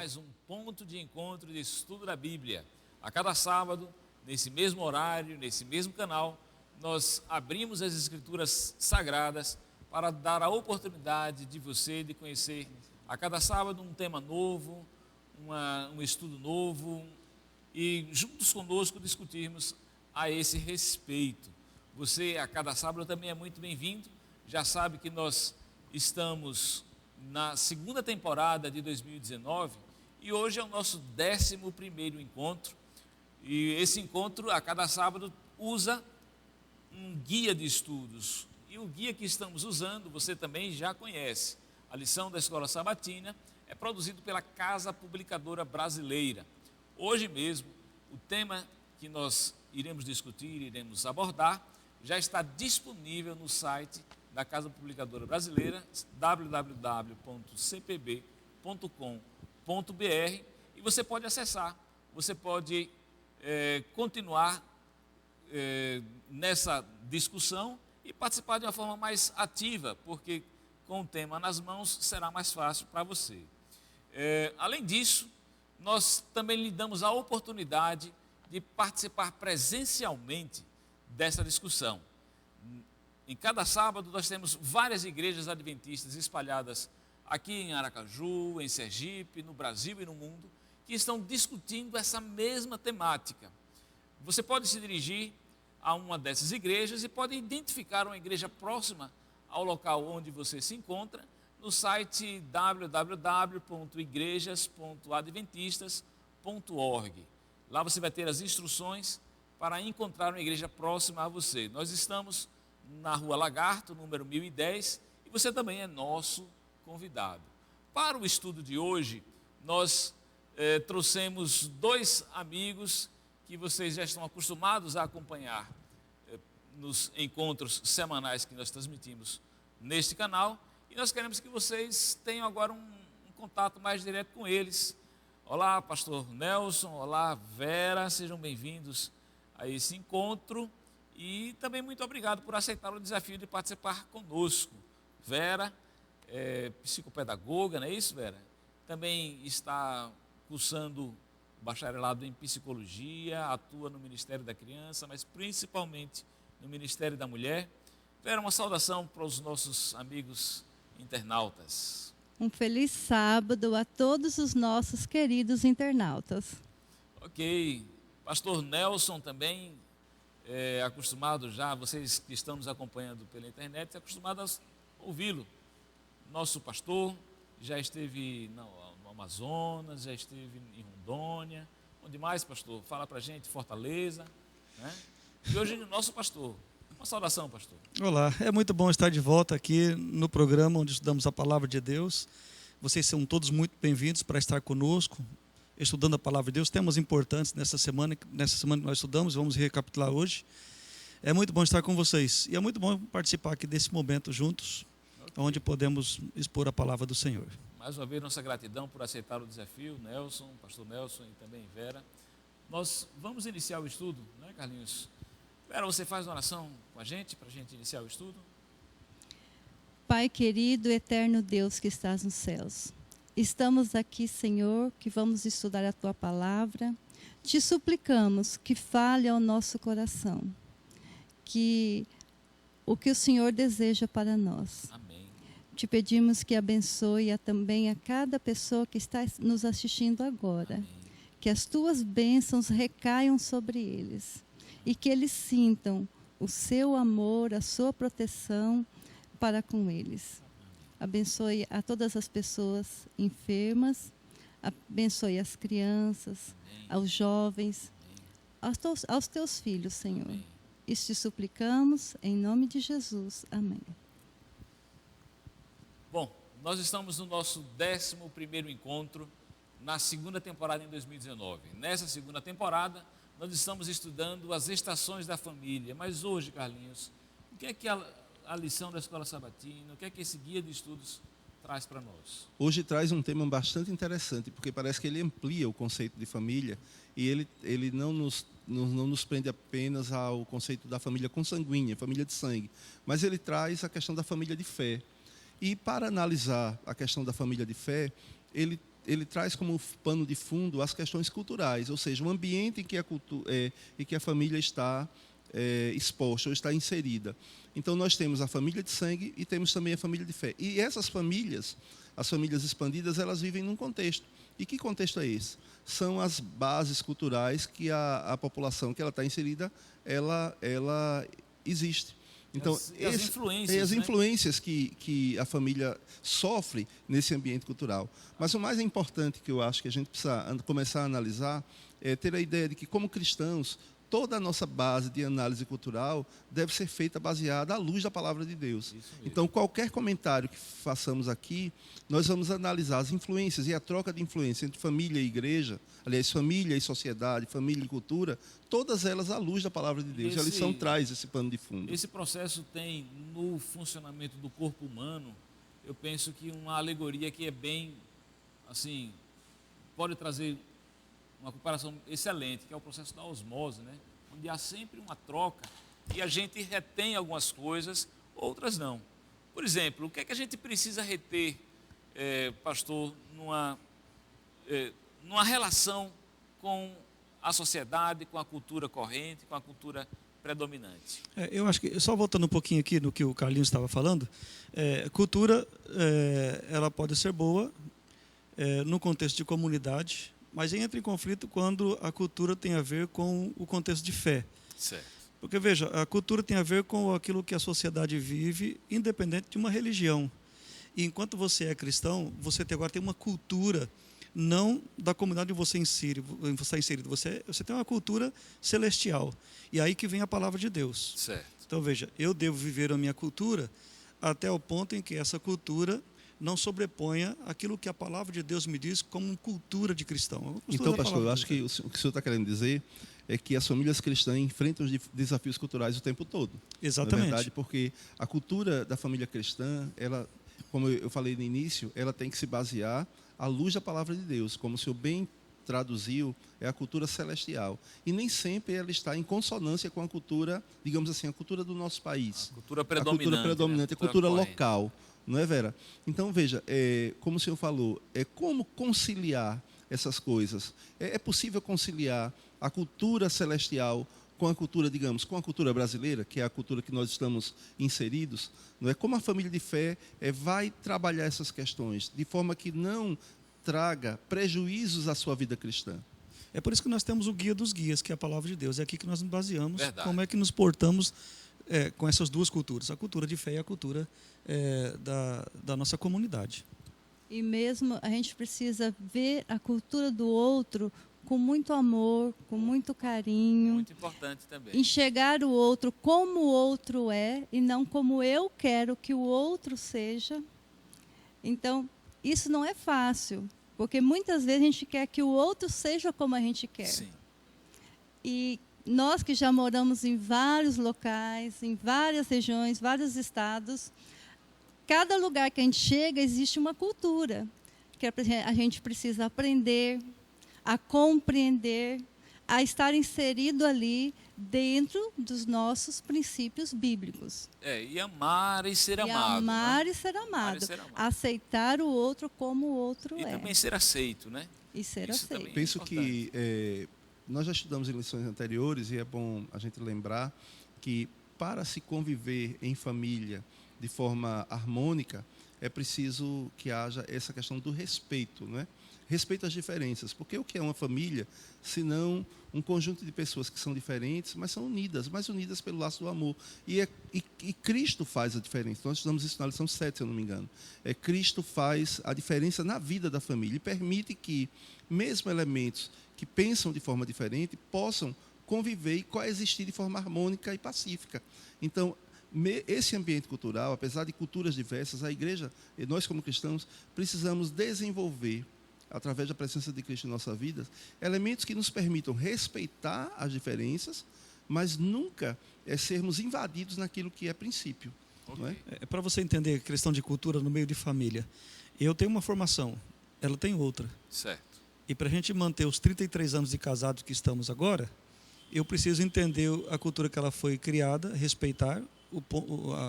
mais um ponto de encontro de estudo da Bíblia. A cada sábado, nesse mesmo horário, nesse mesmo canal, nós abrimos as Escrituras Sagradas para dar a oportunidade de você de conhecer a cada sábado um tema novo, um estudo novo e juntos conosco discutirmos a esse respeito. Você a cada sábado também é muito bem-vindo. Já sabe que nós estamos na segunda temporada de 2019 e hoje é o nosso 11º encontro. E esse encontro, a cada sábado, usa um guia de estudos. E o guia que estamos usando, você também já conhece. A lição da Escola Sabatina é produzido pela Casa Publicadora Brasileira. Hoje mesmo, o tema que nós iremos discutir, iremos abordar, já está disponível no site da Casa Publicadora Brasileira, www.cpb.com.br, e você pode acessar, você pode continuar nessa discussão e participar de uma forma mais ativa, porque com o tema nas mãos será mais fácil para você. Além disso, nós também lhe damos a oportunidade de participar presencialmente dessa discussão. Em cada sábado nós temos várias igrejas adventistas espalhadas aqui em Aracaju, em Sergipe, no Brasil e no mundo, que estão discutindo essa mesma temática. Você pode se dirigir a uma dessas igrejas e pode identificar uma igreja próxima ao local onde você se encontra no site www.igrejas.adventistas.org. Lá você vai ter as instruções para encontrar uma igreja próxima a você. Nós estamos na Rua Lagarto, número 1010, e você também é nosso convidado. Para o estudo de hoje, nós trouxemos dois amigos que vocês já estão acostumados a acompanhar nos encontros semanais que nós transmitimos neste canal, e nós queremos que vocês tenham agora um contato mais direto com eles. Olá, pastor Nelson, olá, Vera, sejam bem-vindos a esse encontro. E também muito obrigado por aceitar o desafio de participar conosco. Vera é psicopedagoga, não é isso, Vera? Também está cursando o bacharelado em psicologia, atua no Ministério da Criança, mas principalmente no Ministério da Mulher. Vera, uma saudação para os nossos amigos internautas. Um feliz sábado a todos os nossos queridos internautas. Ok. Pastor Nelson também acostumado já, vocês que estão nos acompanhando pela internet, acostumados a ouvi-lo. Nosso pastor já esteve no Amazonas, já esteve em Rondônia. Onde mais, pastor? Fala para a gente, Fortaleza. Né? E hoje, nosso pastor. Uma saudação, pastor. Olá, é muito bom estar de volta aqui no programa onde estudamos a Palavra de Deus. Vocês são todos muito bem-vindos para estar conosco, estudando a Palavra de Deus. Temas importantes nessa semana nós estudamos, vamos recapitular hoje. É muito bom estar com vocês e é muito bom participar aqui desse momento juntos, onde podemos expor a Palavra do Senhor. Mais uma vez, nossa gratidão por aceitar o desafio, Nelson, pastor Nelson e também Vera. Nós vamos iniciar o estudo, né, Carlinhos? Vera, você faz uma oração com a gente, para a gente iniciar o estudo? Pai querido, eterno Deus que estás nos céus, estamos aqui, Senhor, que vamos estudar a Tua Palavra. Te suplicamos que fale ao nosso coração, que o que o Senhor deseja para nós. Amém. Te pedimos que abençoe também a cada pessoa que está nos assistindo agora. Amém. Que as Tuas bênçãos recaiam sobre eles e que eles sintam o Seu amor, a Sua proteção para com eles. Abençoe a todas as pessoas enfermas, abençoe as crianças, Amém. aos jovens, Amém. aos Teus filhos, Senhor. Amém. Isso te suplicamos em nome de Jesus. Amém. Bom, nós estamos no nosso 11º encontro na segunda temporada em 2019. Nessa segunda temporada, nós estamos estudando as estações da família. Mas hoje, Carlinhos, o que é que a lição da Escola Sabatina, o que é que esse guia de estudos traz para nós? Hoje traz um tema bastante interessante, porque parece que ele amplia o conceito de família e ele não nos prende apenas ao conceito da família consanguínea, família de sangue, mas ele traz a questão da família de fé. E para analisar a questão da família de fé, ele ele traz como pano de fundo as questões culturais, ou seja, o ambiente em que a família está exposta ou está inserida. Então, nós temos a família de sangue e temos também a família de fé. E essas famílias, as famílias expandidas, elas vivem num contexto. E que contexto é esse? São as bases culturais que a população que ela está inserida, ela existe. Então, as influências, as influências que a família sofre nesse ambiente cultural. Mas o mais importante que eu acho que a gente precisa começar a analisar é ter a ideia de que, como cristãos, toda a nossa base de análise cultural deve ser feita baseada à luz da palavra de Deus. Então, qualquer comentário que façamos aqui, nós vamos analisar as influências e a troca de influência entre família e igreja, aliás, família e sociedade, família e cultura, todas elas à luz da palavra de Deus. A lição traz esse pano de fundo. Esse processo tem, no funcionamento do corpo humano, eu penso que uma alegoria que é bem, assim, pode trazer uma comparação excelente, que é o processo da osmose, né? Onde há sempre uma troca e a gente retém algumas coisas, outras não. Por exemplo, o que é que a gente precisa reter, pastor, numa relação com a sociedade, com a cultura corrente, com a cultura predominante? Eu acho que, só voltando um pouquinho aqui no que o Carlinhos estava falando, cultura, ela pode ser boa no contexto de comunidade, mas entra em conflito quando a cultura tem a ver com o contexto de fé. Certo. Porque, veja, a cultura tem a ver com aquilo que a sociedade vive, independente de uma religião. E enquanto você é cristão, você agora tem uma cultura, não da comunidade onde você está inserido. Você tem uma cultura celestial. E aí que vem a palavra de Deus. Certo. Então, veja, eu devo viver a minha cultura até o ponto em que essa cultura não sobreponha aquilo que a palavra de Deus me diz como cultura de cristão. Então, pastor, eu acho que o que o senhor está querendo dizer é que as famílias cristãs enfrentam os desafios culturais o tempo todo. Exatamente. Na verdade, porque a cultura da família cristã, ela, como eu falei no início, ela tem que se basear à luz da palavra de Deus. Como o senhor bem traduziu, é a cultura celestial. E nem sempre ela está em consonância com a cultura, digamos assim, a cultura do nosso país. A cultura predominante. A cultura predominante, a cultura corrente. local. Não é, Vera? Então, veja, como o senhor falou, como conciliar essas coisas? É possível conciliar a cultura celestial com a cultura, digamos, com a cultura brasileira, que é a cultura que nós estamos inseridos? Não é? Como a família de fé vai trabalhar essas questões de forma que não traga prejuízos à sua vida cristã? É por isso que nós temos o guia dos guias, que é a palavra de Deus. É aqui que nós nos baseamos. Verdade. Como é que nos portamos com essas duas culturas, a cultura de fé e a cultura da nossa comunidade. E mesmo a gente precisa ver a cultura do outro com muito amor, com muito carinho. Muito importante também. Enxergar o outro como o outro é e não como eu quero que o outro seja. Então, isso não é fácil, porque muitas vezes a gente quer que o outro seja como a gente quer. Sim. E nós que já moramos em vários locais, em várias regiões, vários estados, cada lugar que a gente chega existe uma cultura que a gente precisa aprender, a compreender, a estar inserido ali dentro dos nossos princípios bíblicos. E amar e ser E amado. amar né? e ser amado. Amar e ser amado. Aceitar o outro como o outro E é. também ser aceito, né? E ser Isso aceito. também. Penso importante. que nós já estudamos em lições anteriores e é bom a gente lembrar que para se conviver em família de forma harmônica, é preciso que haja essa questão do respeito, não é? Respeito às diferenças, porque o que é uma família, senão um conjunto de pessoas que são diferentes, mas são unidas, mas unidas pelo laço do amor. E Cristo faz a diferença. Nós estudamos isso na lição 7, se eu não me engano. Cristo faz a diferença na vida da família e permite que, mesmo elementos que pensam de forma diferente, possam conviver e coexistir de forma harmônica e pacífica. Então, esse ambiente cultural, apesar de culturas diversas, a igreja, e nós como cristãos, precisamos desenvolver, através da presença de Cristo em nossa vida, elementos que nos permitam respeitar as diferenças, mas nunca sermos invadidos naquilo que é princípio. Ok. Não é? Para você entender a questão de cultura no meio de família, eu tenho uma formação, ela tem outra. Certo. E para a gente manter os 33 anos de casados que estamos agora, eu preciso entender a cultura que ela foi criada, respeitar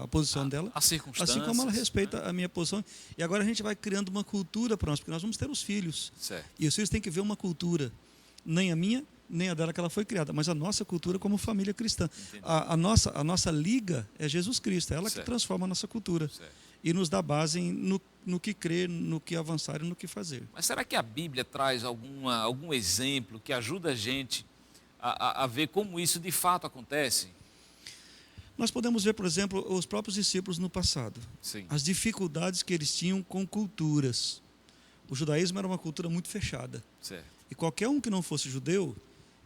a posição dela, As circunstâncias. assim como ela respeita a minha posição. E agora a gente vai criando uma cultura para nós, porque nós vamos ter os filhos. Certo. E os filhos têm que ver uma cultura, nem a minha, nem a dela que ela foi criada, mas a nossa cultura como família cristã. A nossa liga é Jesus Cristo, é ela Certo. que transforma a nossa cultura. Certo. E nos dá base no que crer, no que avançar e no que fazer. Mas será que a Bíblia traz algum exemplo que ajuda a gente a ver como isso de fato acontece? Nós podemos ver, por exemplo, os próprios discípulos no passado. Sim. As dificuldades que eles tinham com culturas. O judaísmo era uma cultura muito fechada. Certo. E qualquer um que não fosse judeu,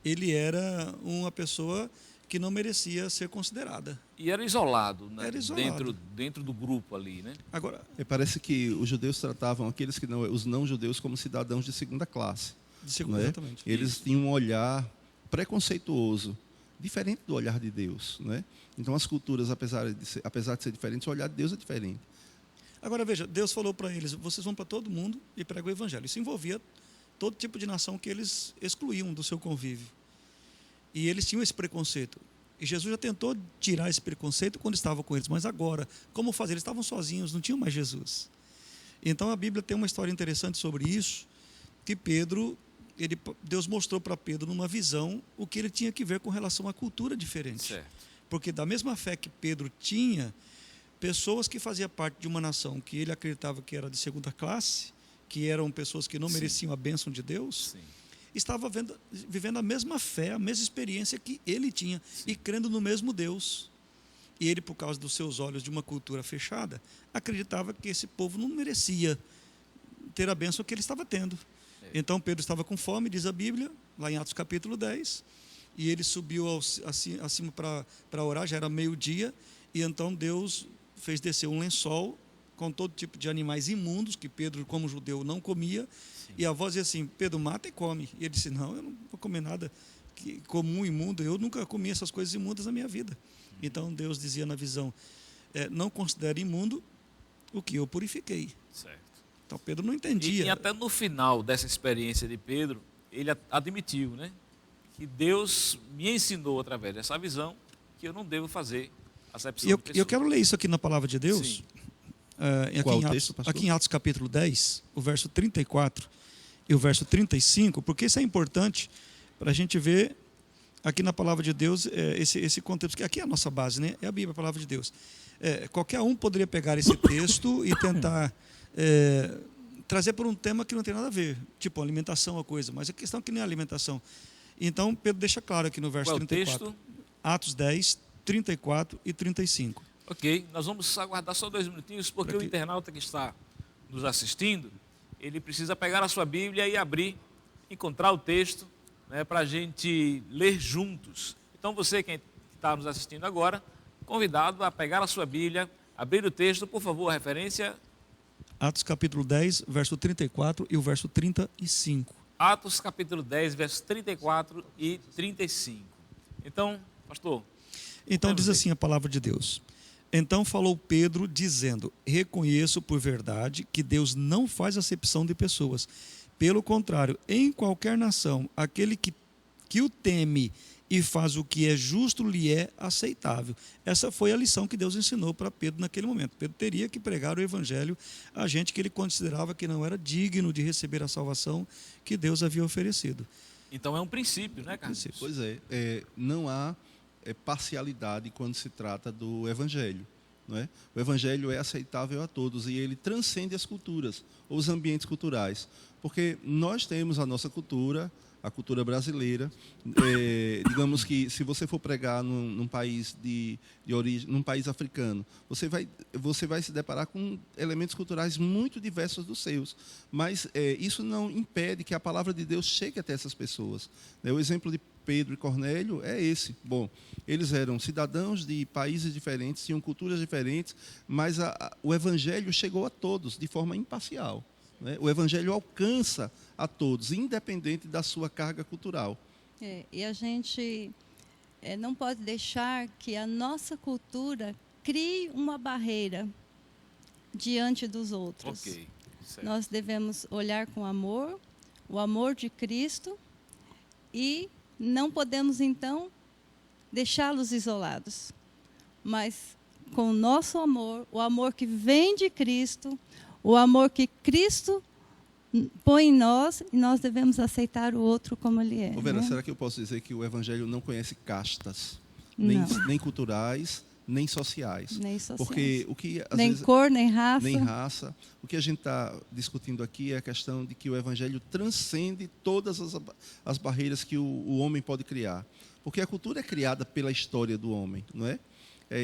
ele era uma pessoa que não merecia ser considerada. E era isolado, né? Era isolado. Dentro do grupo ali, né? Agora, Parece que os judeus tratavam os não judeus como cidadãos de segunda classe. Não é? exatamente. Eles tinham um olhar preconceituoso, diferente do olhar de Deus. Né? Então, as culturas, apesar de ser diferentes, o olhar de Deus é diferente. Agora, veja, Deus falou para eles, vocês vão para todo mundo e pregam o evangelho. Isso envolvia todo tipo de nação que eles excluíam do seu convívio. E eles tinham esse preconceito. E Jesus já tentou tirar esse preconceito quando estava com eles. Mas agora, como fazer? Eles estavam sozinhos, não tinham mais Jesus. Então, a Bíblia tem uma história interessante sobre isso, que Deus mostrou para Pedro, numa visão, o que ele tinha que ver com relação à cultura diferente. Certo. Porque da mesma fé que Pedro tinha, pessoas que faziam parte de uma nação que ele acreditava que era de segunda classe, que eram pessoas que não Sim. mereciam a bênção de Deus, Sim. estava vivendo a mesma fé, a mesma experiência que ele tinha, e crendo no mesmo Deus. E ele, por causa dos seus olhos de uma cultura fechada, acreditava que esse povo não merecia ter a bênção que ele estava tendo. Então Pedro estava com fome, diz a Bíblia, lá em Atos capítulo 10, e ele subiu acima para orar, já era meio-dia, e então Deus fez descer um lençol com todo tipo de animais imundos, que Pedro, como judeu, não comia. Sim. E a voz dizia assim, Pedro, mata e come. E ele disse, não, eu não vou comer nada comum, imundo, eu nunca comi essas coisas imundas na minha vida. Então Deus dizia na visão, não considere imundo o que eu purifiquei. Certo. Então Pedro não entendia. E até no final dessa experiência de Pedro, ele admitiu, né, que Deus me ensinou através dessa visão que eu não devo fazer acepção de pessoas. Eu quero ler isso aqui na palavra de Deus. Sim. Aqui em Atos capítulo 10, o verso 34 e o verso 35, porque isso é importante para a gente ver aqui na palavra de Deus esse contexto, porque aqui é a nossa base, né? É a Bíblia, a palavra de Deus. Qualquer um poderia pegar esse texto e tentar trazer por um tema que não tem nada a ver, tipo alimentação ou coisa, mas a questão é que nem a alimentação. Então, Pedro deixa claro aqui no verso Qual 34. texto? Atos 10, 34 e 35. Ok, nós vamos aguardar só 2 minutinhos, porque o internauta que está nos assistindo, ele precisa pegar a sua Bíblia e abrir, encontrar o texto, né, para a gente ler juntos. Então você que está nos assistindo agora, convidado a pegar a sua Bíblia, abrir o texto, por favor, a referência. Atos capítulo 10, verso 34 e o verso 35. Atos capítulo 10, versos 34 e 35. Então, pastor. Então diz assim a palavra de Deus. Então falou Pedro dizendo, reconheço por verdade que Deus não faz acepção de pessoas. Pelo contrário, em qualquer nação, aquele que o teme e faz o que é justo lhe é aceitável. Essa foi a lição que Deus ensinou para Pedro naquele momento. Pedro teria que pregar o evangelho a gente que ele considerava que não era digno de receber a salvação que Deus havia oferecido. Então é um princípio, né, Carlos? Pois não há parcialidade quando se trata do evangelho. Não é? O evangelho é aceitável a todos e ele transcende as culturas, ou os ambientes culturais. Porque nós temos a nossa cultura, a cultura brasileira. Digamos que se você for pregar num país de origem, num país africano, você vai se deparar com elementos culturais muito diversos dos seus. Mas isso não impede que a palavra de Deus chegue até essas pessoas. O exemplo de Pedro e Cornélio é esse. Bom, eles eram cidadãos de países diferentes, tinham culturas diferentes, mas o evangelho chegou a todos de forma imparcial. Né? O evangelho alcança a todos, independente da sua carga cultural. E a gente não pode deixar que a nossa cultura crie uma barreira diante dos outros. Ok, certo. Nós devemos olhar com amor, o amor de Cristo, e não podemos, então, deixá-los isolados, mas com o nosso amor, o amor que vem de Cristo, o amor que Cristo põe em nós, e nós devemos aceitar o outro como ele é. Ô Vera, né? será que eu posso dizer que o Evangelho não conhece castas, Não. nem culturais, nem sociais? Nem sociais. Porque o que às Nem vezes, cor, nem raça. nem raça. O que a gente está discutindo aqui é a questão de que o Evangelho transcende todas as barreiras que o homem pode criar. Porque a cultura é criada pela história do homem, não é?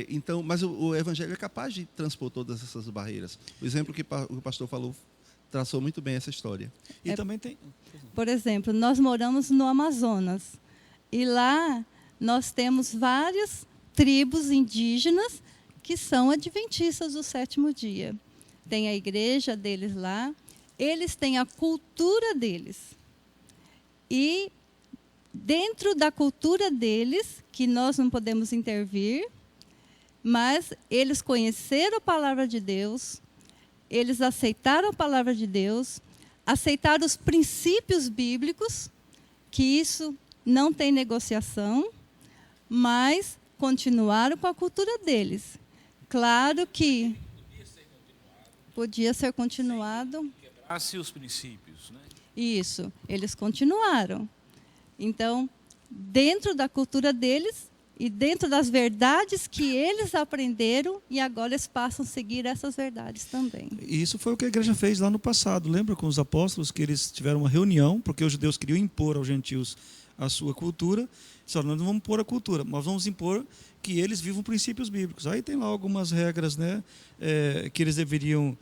Então, mas o Evangelho é capaz de transpor todas essas barreiras. O exemplo que o pastor falou traçou muito bem essa história. E também tem... Por exemplo, nós moramos no Amazonas. E lá nós temos várias tribos indígenas que são adventistas do sétimo dia. Tem a igreja deles lá, eles têm a cultura deles. E dentro da cultura deles, que nós não podemos intervir, mas eles conheceram a palavra de Deus, eles aceitaram a palavra de Deus, aceitaram os princípios bíblicos, que isso não tem negociação, mas continuaram com a cultura deles. Claro que podia ser continuado. Quebrasse os princípios, né? Isso, eles continuaram. Então, dentro da cultura deles e dentro das verdades que eles aprenderam, e agora eles passam a seguir essas verdades também. E isso foi o que a igreja fez lá no passado. Lembra com os apóstolos que eles tiveram uma reunião, porque os judeus queriam impor aos gentios a sua cultura. Só nós não vamos impor a cultura, mas vamos impor que eles vivam princípios bíblicos. Aí tem lá algumas regras, né, que eles deveriam,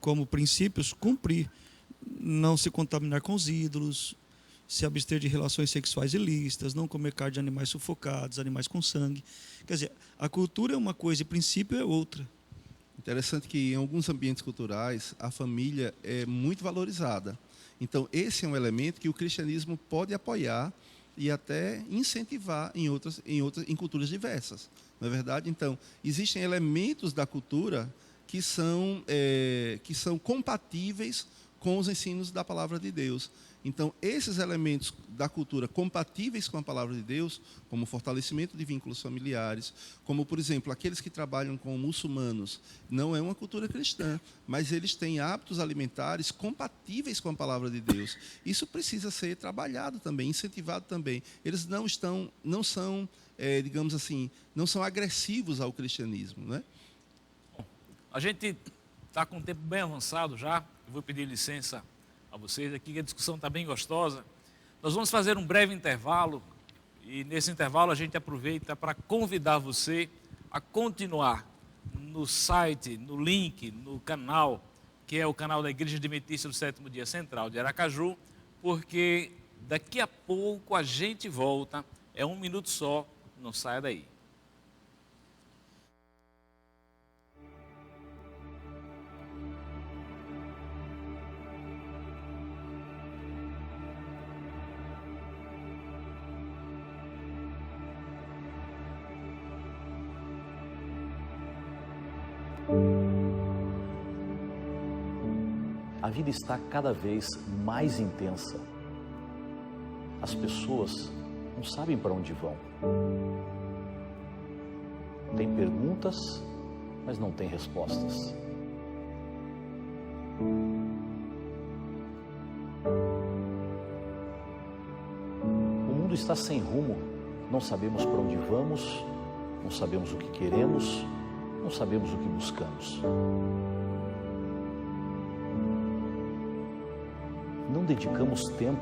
como princípios, cumprir. Não se contaminar com os ídolos, se abster de relações sexuais ilícitas, não comer carne de animais sufocados, animais com sangue. Quer dizer, a cultura é uma coisa e o princípio é outra. Interessante que em alguns ambientes culturais a família é muito valorizada. Então, esse é um elemento que o cristianismo pode apoiar e até incentivar em culturas diversas. Não é verdade? Então, existem elementos da cultura que são compatíveis com os ensinos da palavra de Deus. Então, esses elementos da cultura compatíveis com a palavra de Deus, como o fortalecimento de vínculos familiares, como, por exemplo, aqueles que trabalham com muçulmanos, não é uma cultura cristã, mas eles têm hábitos alimentares compatíveis com a palavra de Deus. Isso precisa ser trabalhado também, incentivado também. Eles não são, digamos assim, não são agressivos ao cristianismo, né? A gente está com o tempo bem avançado já. Eu vou pedir licença a vocês aqui, que a discussão está bem gostosa. Nós vamos fazer um breve intervalo e nesse intervalo a gente aproveita para convidar você a continuar no site, no link, no canal, que é o canal da Igreja Adventista do Sétimo Dia Central de Aracaju, porque daqui a pouco a gente volta, é 1 minuto só, não saia daí. A vida está cada vez mais intensa. As pessoas não sabem para onde vão. Tem perguntas, mas não tem respostas. O mundo está sem rumo. Não sabemos para onde vamos, não sabemos o que queremos, não sabemos o que buscamos. Não dedicamos tempo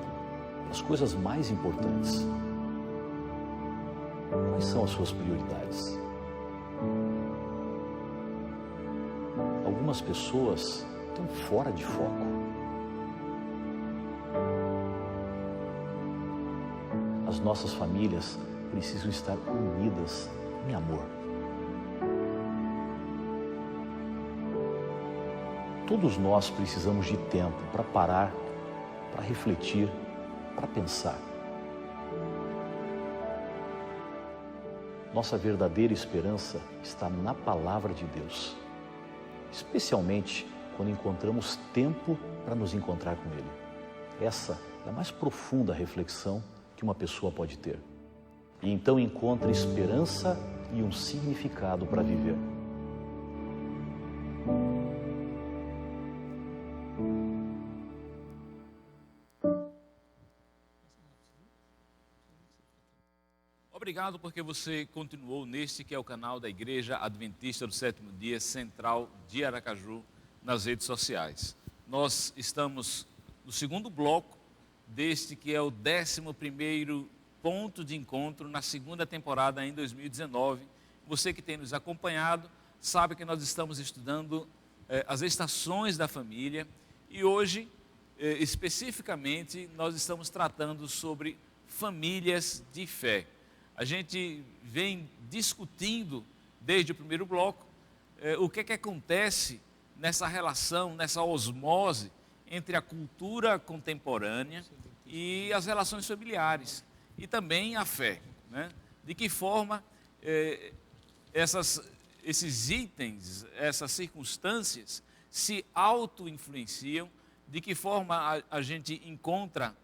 às coisas mais importantes. Quais são as suas prioridades? Algumas pessoas estão fora de foco. As nossas famílias precisam estar unidas em amor. Todos nós precisamos de tempo para parar, para refletir, para pensar. Nossa verdadeira esperança está na palavra de Deus, especialmente quando encontramos tempo para nos encontrar com Ele. Essa é a mais profunda reflexão que uma pessoa pode ter. e então encontre esperança e um significado para viver. Obrigado porque você continuou neste que é o canal da Igreja Adventista do Sétimo Dia Central de Aracaju nas redes sociais. Nós estamos no segundo bloco deste que é o 11º ponto de encontro na segunda temporada em 2019. Você que tem nos acompanhado sabe que nós estamos estudando as estações da família e hoje, especificamente, nós estamos tratando sobre famílias de fé. A gente vem discutindo desde o primeiro bloco o que acontece nessa relação, nessa osmose entre a cultura contemporânea e as relações familiares e também a fé, né? De que forma esses itens, essas circunstâncias se auto-influenciam, de que forma a gente encontra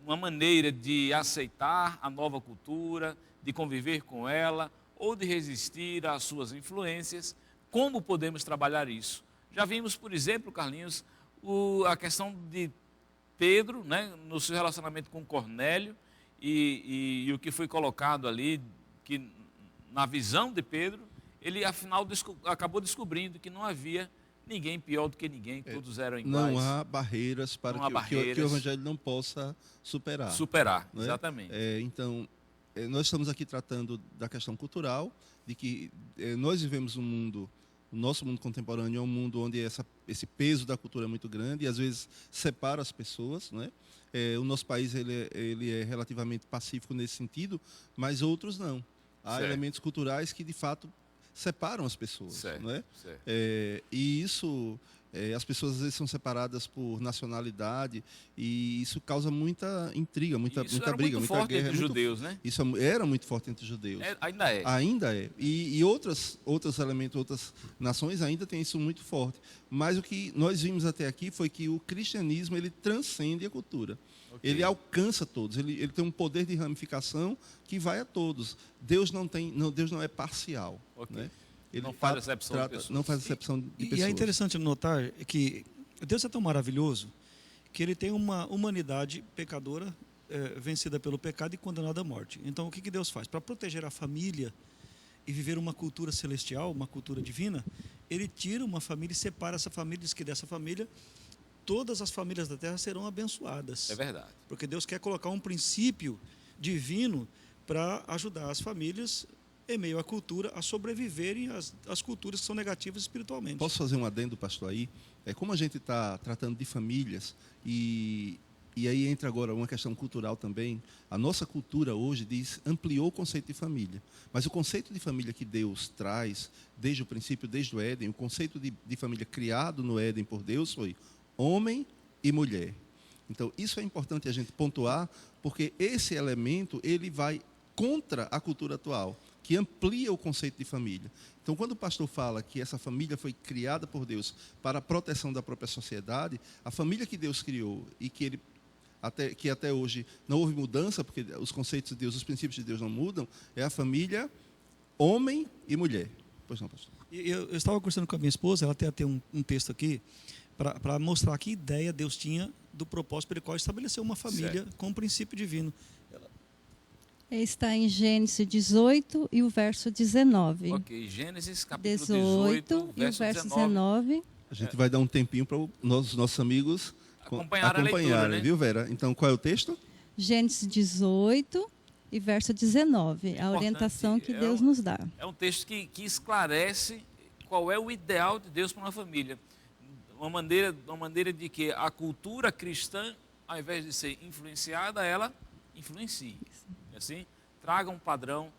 uma maneira de aceitar a nova cultura, de conviver com ela ou de resistir às suas influências. Como podemos trabalhar isso? Já vimos, por exemplo, Carlinhos, a questão de Pedro, né, no seu relacionamento com Cornélio e o que foi colocado ali, que na visão de Pedro, ele afinal acabou descobrindo que não havia ninguém pior do que ninguém, todos eram iguais. Não há barreiras para que o Evangelho não possa superar. Não é? Exatamente. Então, nós estamos aqui tratando da questão cultural, de que nós vivemos um mundo, o nosso mundo contemporâneo é um mundo onde esse peso da cultura é muito grande e às vezes separa as pessoas, não é? O nosso país ele é relativamente pacífico nesse sentido, mas outros não. Há elementos culturais que de fato separam as pessoas, não é? E isso, as pessoas às vezes são separadas por nacionalidade e isso causa muita intriga, muita briga, muita guerra. Entre judeus, né? Isso era muito forte entre os judeus. Ainda é. Ainda é. E outros elementos, outras nações ainda têm isso muito forte. Mas o que nós vimos até aqui foi que o cristianismo ele transcende a cultura. Okay. Ele alcança todos, ele tem um poder de ramificação que vai a todos. Deus não é parcial. Okay. Né? Ele não faz acepção de pessoas. Não faz acepção de pessoas. E é interessante notar que Deus é tão maravilhoso que ele tem uma humanidade pecadora vencida pelo pecado e condenada à morte. Então, o que Deus faz? Para proteger a família e viver uma cultura celestial, uma cultura divina, ele tira uma família e separa essa família, diz que dessa família todas as famílias da terra serão abençoadas. É verdade. Porque Deus quer colocar um princípio divino para ajudar as famílias, em meio à cultura, a sobreviverem às culturas que são negativas espiritualmente. Posso fazer um adendo, pastor, aí? Como a gente está tratando de famílias, e aí entra agora uma questão cultural também, a nossa cultura hoje ampliou o conceito de família. Mas o conceito de família que Deus traz, desde o princípio, desde o Éden, o conceito de família criado no Éden por Deus foi homem e mulher. Então, isso é importante a gente pontuar, porque esse elemento ele vai contra a cultura atual, que amplia o conceito de família. Então, quando o pastor fala que essa família foi criada por Deus para a proteção da própria sociedade, a família que Deus criou e que até hoje não houve mudança, porque os conceitos de Deus, os princípios de Deus não mudam, é a família homem e mulher. Pois não, pastor? Eu estava conversando com a minha esposa, ela tem até um texto aqui, para mostrar que ideia Deus tinha do propósito pelo qual estabeleceu uma família com um princípio divino. Está em Gênesis 18 e o verso 19. Ok, Gênesis capítulo 18 e o verso 19. A gente vai dar um tempinho para os nossos amigos acompanharem, leitura, né? Viu, Vera? Então, qual é o texto? Gênesis 18 e verso 19, a orientação que Deus nos dá. É um texto que esclarece qual é o ideal de Deus para uma família. Uma maneira de que a cultura cristã, ao invés de ser influenciada, ela influencie. Assim, traga um padrão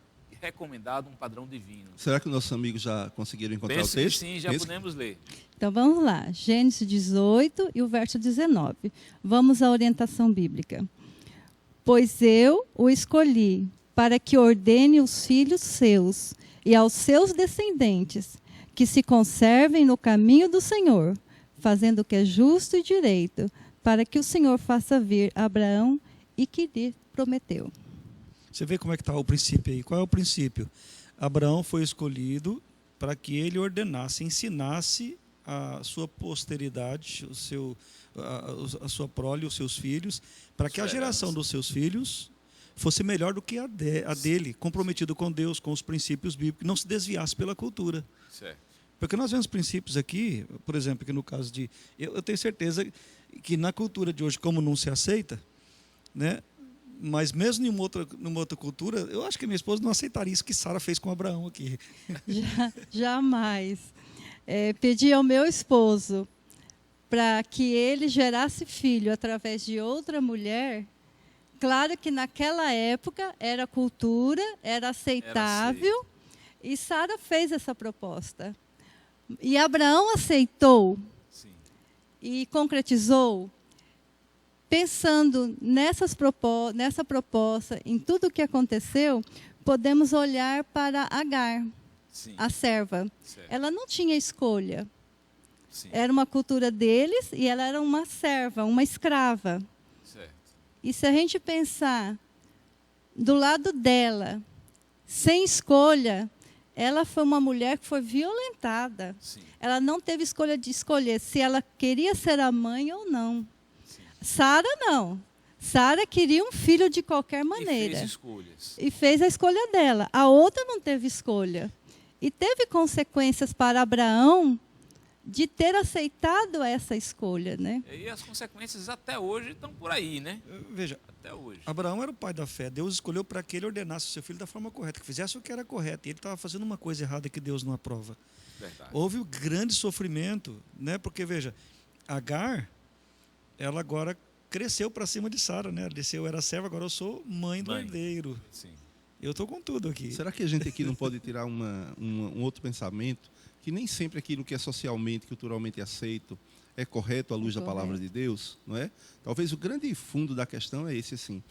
recomendado, um padrão divino. Será que nossos amigos já conseguiram encontrar Penso o texto? Que sim, já podemos ler. Então vamos lá, Gênesis 18 e o verso 19. Vamos à orientação bíblica. Pois eu o escolhi para que ordene os filhos seus e aos seus descendentes que se conservem no caminho do Senhor, fazendo o que é justo e direito, para que o Senhor faça vir Abraão e que lhe prometeu. Você vê como é que está o princípio aí. Qual é o princípio? Abraão foi escolhido para que ele ordenasse, ensinasse a sua posteridade, a sua prole, os seus filhos, para que a geração dos seus filhos fosse melhor do que a dele, comprometido com Deus, com os princípios bíblicos, não se desviasse pela cultura. Certo. Porque nós vemos princípios aqui, por exemplo, que no caso de... Eu tenho certeza que na cultura de hoje, como não se aceita, né? Mas mesmo numa outra cultura, eu acho que minha esposa não aceitaria isso que Sara fez com Abraão aqui. Jamais. Pedi ao meu esposo para que ele gerasse filho através de outra mulher. Claro que naquela época era cultura, era aceitável, e Sara fez essa proposta. E Abraão aceitou. Sim. E concretizou. Pensando nessa proposta, em tudo o que aconteceu, podemos olhar para Agar, Sim. a serva. Certo. Ela não tinha escolha. Sim. Era uma cultura deles e ela era uma serva, uma escrava. Certo. E se a gente pensar do lado dela, sem escolha, ela foi uma mulher que foi violentada. Sim. Ela não teve escolha de escolher se ela queria ser a mãe ou não. Sim. Sara não. Sara queria um filho de qualquer maneira. E fez escolhas. E fez a escolha dela. A outra não teve escolha. E teve consequências para Abraão de ter aceitado essa escolha, né? E as consequências até hoje estão por aí, né? Veja, Até hoje. Abraão era o pai da fé. Deus escolheu para que ele ordenasse o seu filho da forma correta, que fizesse o que era correto. E ele estava fazendo uma coisa errada que Deus não aprova. Verdade. Houve um grande sofrimento, né? Porque, veja, Agar, ela agora cresceu para cima de Sara, né? Eu era serva, agora eu sou mãe do herdeiro. Sim. Eu estou com tudo aqui. Será que a gente aqui não pode tirar um outro pensamento? Que nem sempre aquilo que é socialmente, culturalmente aceito é correto à luz da palavra de Deus, não é? Talvez o grande fundo da questão é esse, assim.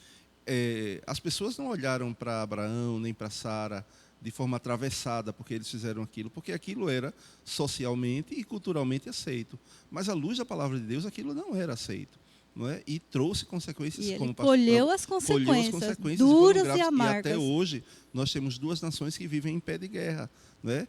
As pessoas não olharam para Abraão nem para Sara de forma atravessada porque eles fizeram aquilo, porque aquilo era socialmente e culturalmente aceito. Mas à luz da palavra de Deus, aquilo não era aceito. Não é? E trouxe consequências, E ele como colheu as consequências, duras e amargas. E até hoje nós temos duas nações que vivem em pé de guerra. Não é?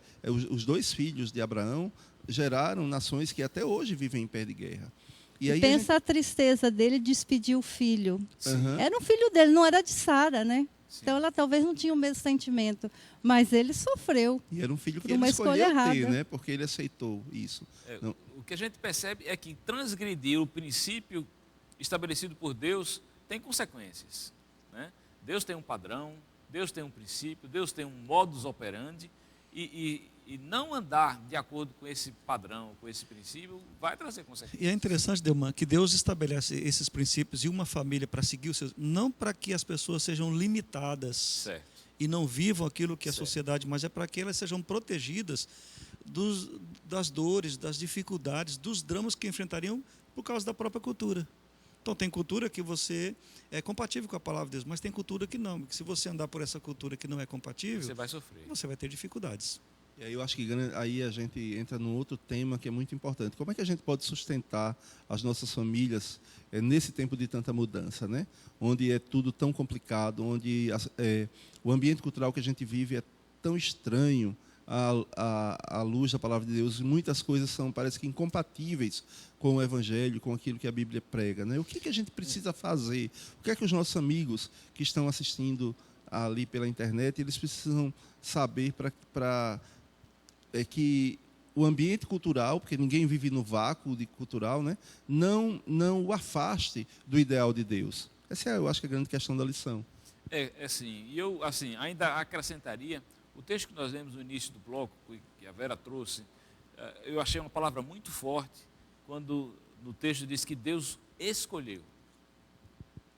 Os dois filhos de Abraão geraram nações que até hoje vivem em pé de guerra. E aí pensa a tristeza dele despedir o filho. Uhum. Era um filho dele, não era de Sara, né? Sim. Então ela talvez não tinha o mesmo sentimento, mas ele sofreu. E era um filho que por uma ele escolha escolheu ter, errada. né? Porque ele aceitou isso. O que a gente percebe é que transgredir o princípio estabelecido por Deus tem consequências, né? Deus tem um padrão, Deus tem um princípio, Deus tem um modus operandi, e não andar de acordo com esse padrão, com esse princípio, vai trazer consequências. E é interessante, Delman, que Deus estabelece esses princípios e uma família para seguir os seus... Não para que as pessoas sejam limitadas Certo. e não vivam aquilo que é a Certo. sociedade, mas é para que elas sejam protegidas das dores, das dificuldades, dos dramas que enfrentariam por causa da própria cultura. Então, tem cultura que você é compatível com a palavra de Deus, mas tem cultura que não. Que se você andar por essa cultura que não é compatível, Você vai sofrer. você vai ter dificuldades. E aí eu acho que aí a gente entra num outro tema que é muito importante. Como é que a gente pode sustentar as nossas famílias nesse tempo de tanta mudança, né? Onde é tudo tão complicado, onde o ambiente cultural que a gente vive é tão estranho à luz da palavra de Deus. Muitas coisas parece que incompatíveis com o Evangelho, com aquilo que a Bíblia prega, né? O que a gente precisa fazer? O que é que os nossos amigos que estão assistindo ali pela internet, eles precisam saber para que o ambiente cultural, porque ninguém vive no vácuo cultural, né? não o afaste do ideal de Deus. Essa é, eu acho, que é a grande questão da lição. Sim. E eu, assim, ainda acrescentaria, o texto que nós lemos no início do bloco, que a Vera trouxe, eu achei uma palavra muito forte, quando no texto diz que Deus escolheu.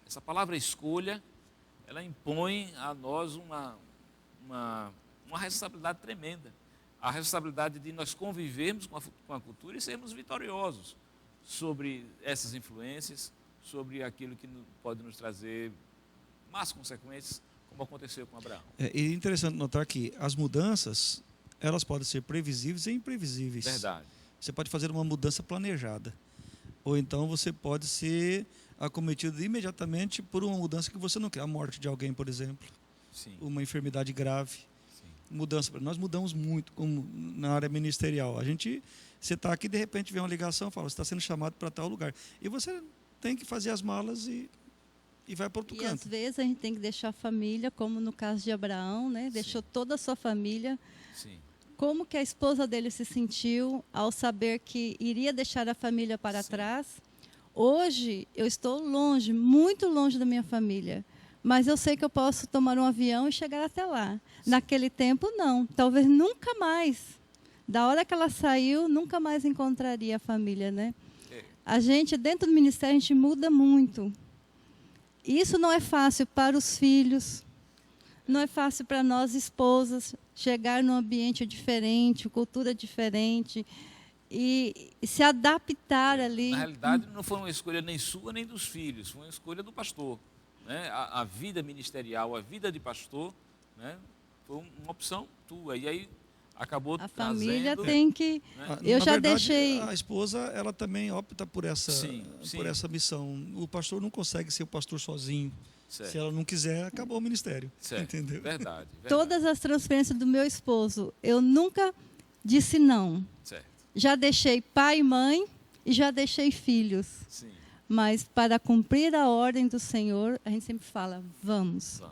Essa palavra escolha, ela impõe a nós uma responsabilidade tremenda. A responsabilidade de nós convivermos com a cultura e sermos vitoriosos sobre essas influências, sobre aquilo que pode nos trazer más consequências, como aconteceu com Abraão. É interessante notar que as mudanças, elas podem ser previsíveis e imprevisíveis. Verdade. Você pode fazer uma mudança planejada, ou então você pode ser acometido imediatamente por uma mudança que você não quer, a morte de alguém, por exemplo. Sim. uma enfermidade grave. Mudança. Nós mudamos muito como na área ministerial. Você está aqui, de repente vem uma ligação, fala, você está sendo chamado para tal lugar. E você tem que fazer as malas e vai para outro E canto. às vezes a gente tem que deixar a família, como no caso de Abraão, né? Deixou toda a sua família. Sim. Como que a esposa dele se sentiu ao saber que iria deixar a família para trás? Hoje eu estou longe, muito longe da minha família. Mas eu sei que eu posso tomar um avião e chegar até lá. Naquele tempo, não. Talvez nunca mais. Da hora que ela saiu, nunca mais encontraria a família, né? A gente, dentro do ministério, a gente muda muito. Isso não é fácil para os filhos. Não é fácil para nós, esposas, chegar num ambiente diferente, cultura diferente e se adaptar ali. Na realidade, não foi uma escolha nem sua nem dos filhos, foi uma escolha do pastor. Né? A vida ministerial, a vida de pastor, né? Foi uma opção tua. E aí acabou A trazendo, família tem que... né? Eu Na já verdade, deixei... a esposa, ela também opta por essa missão. O pastor não consegue ser o pastor sozinho. Certo. Se ela não quiser, acabou o ministério. Certo. Entendeu? Verdade. Todas as transferências do meu esposo, eu nunca disse não. Certo. Já deixei pai e mãe e já deixei filhos. Sim. Mas para cumprir a ordem do Senhor, a gente sempre fala, vamos.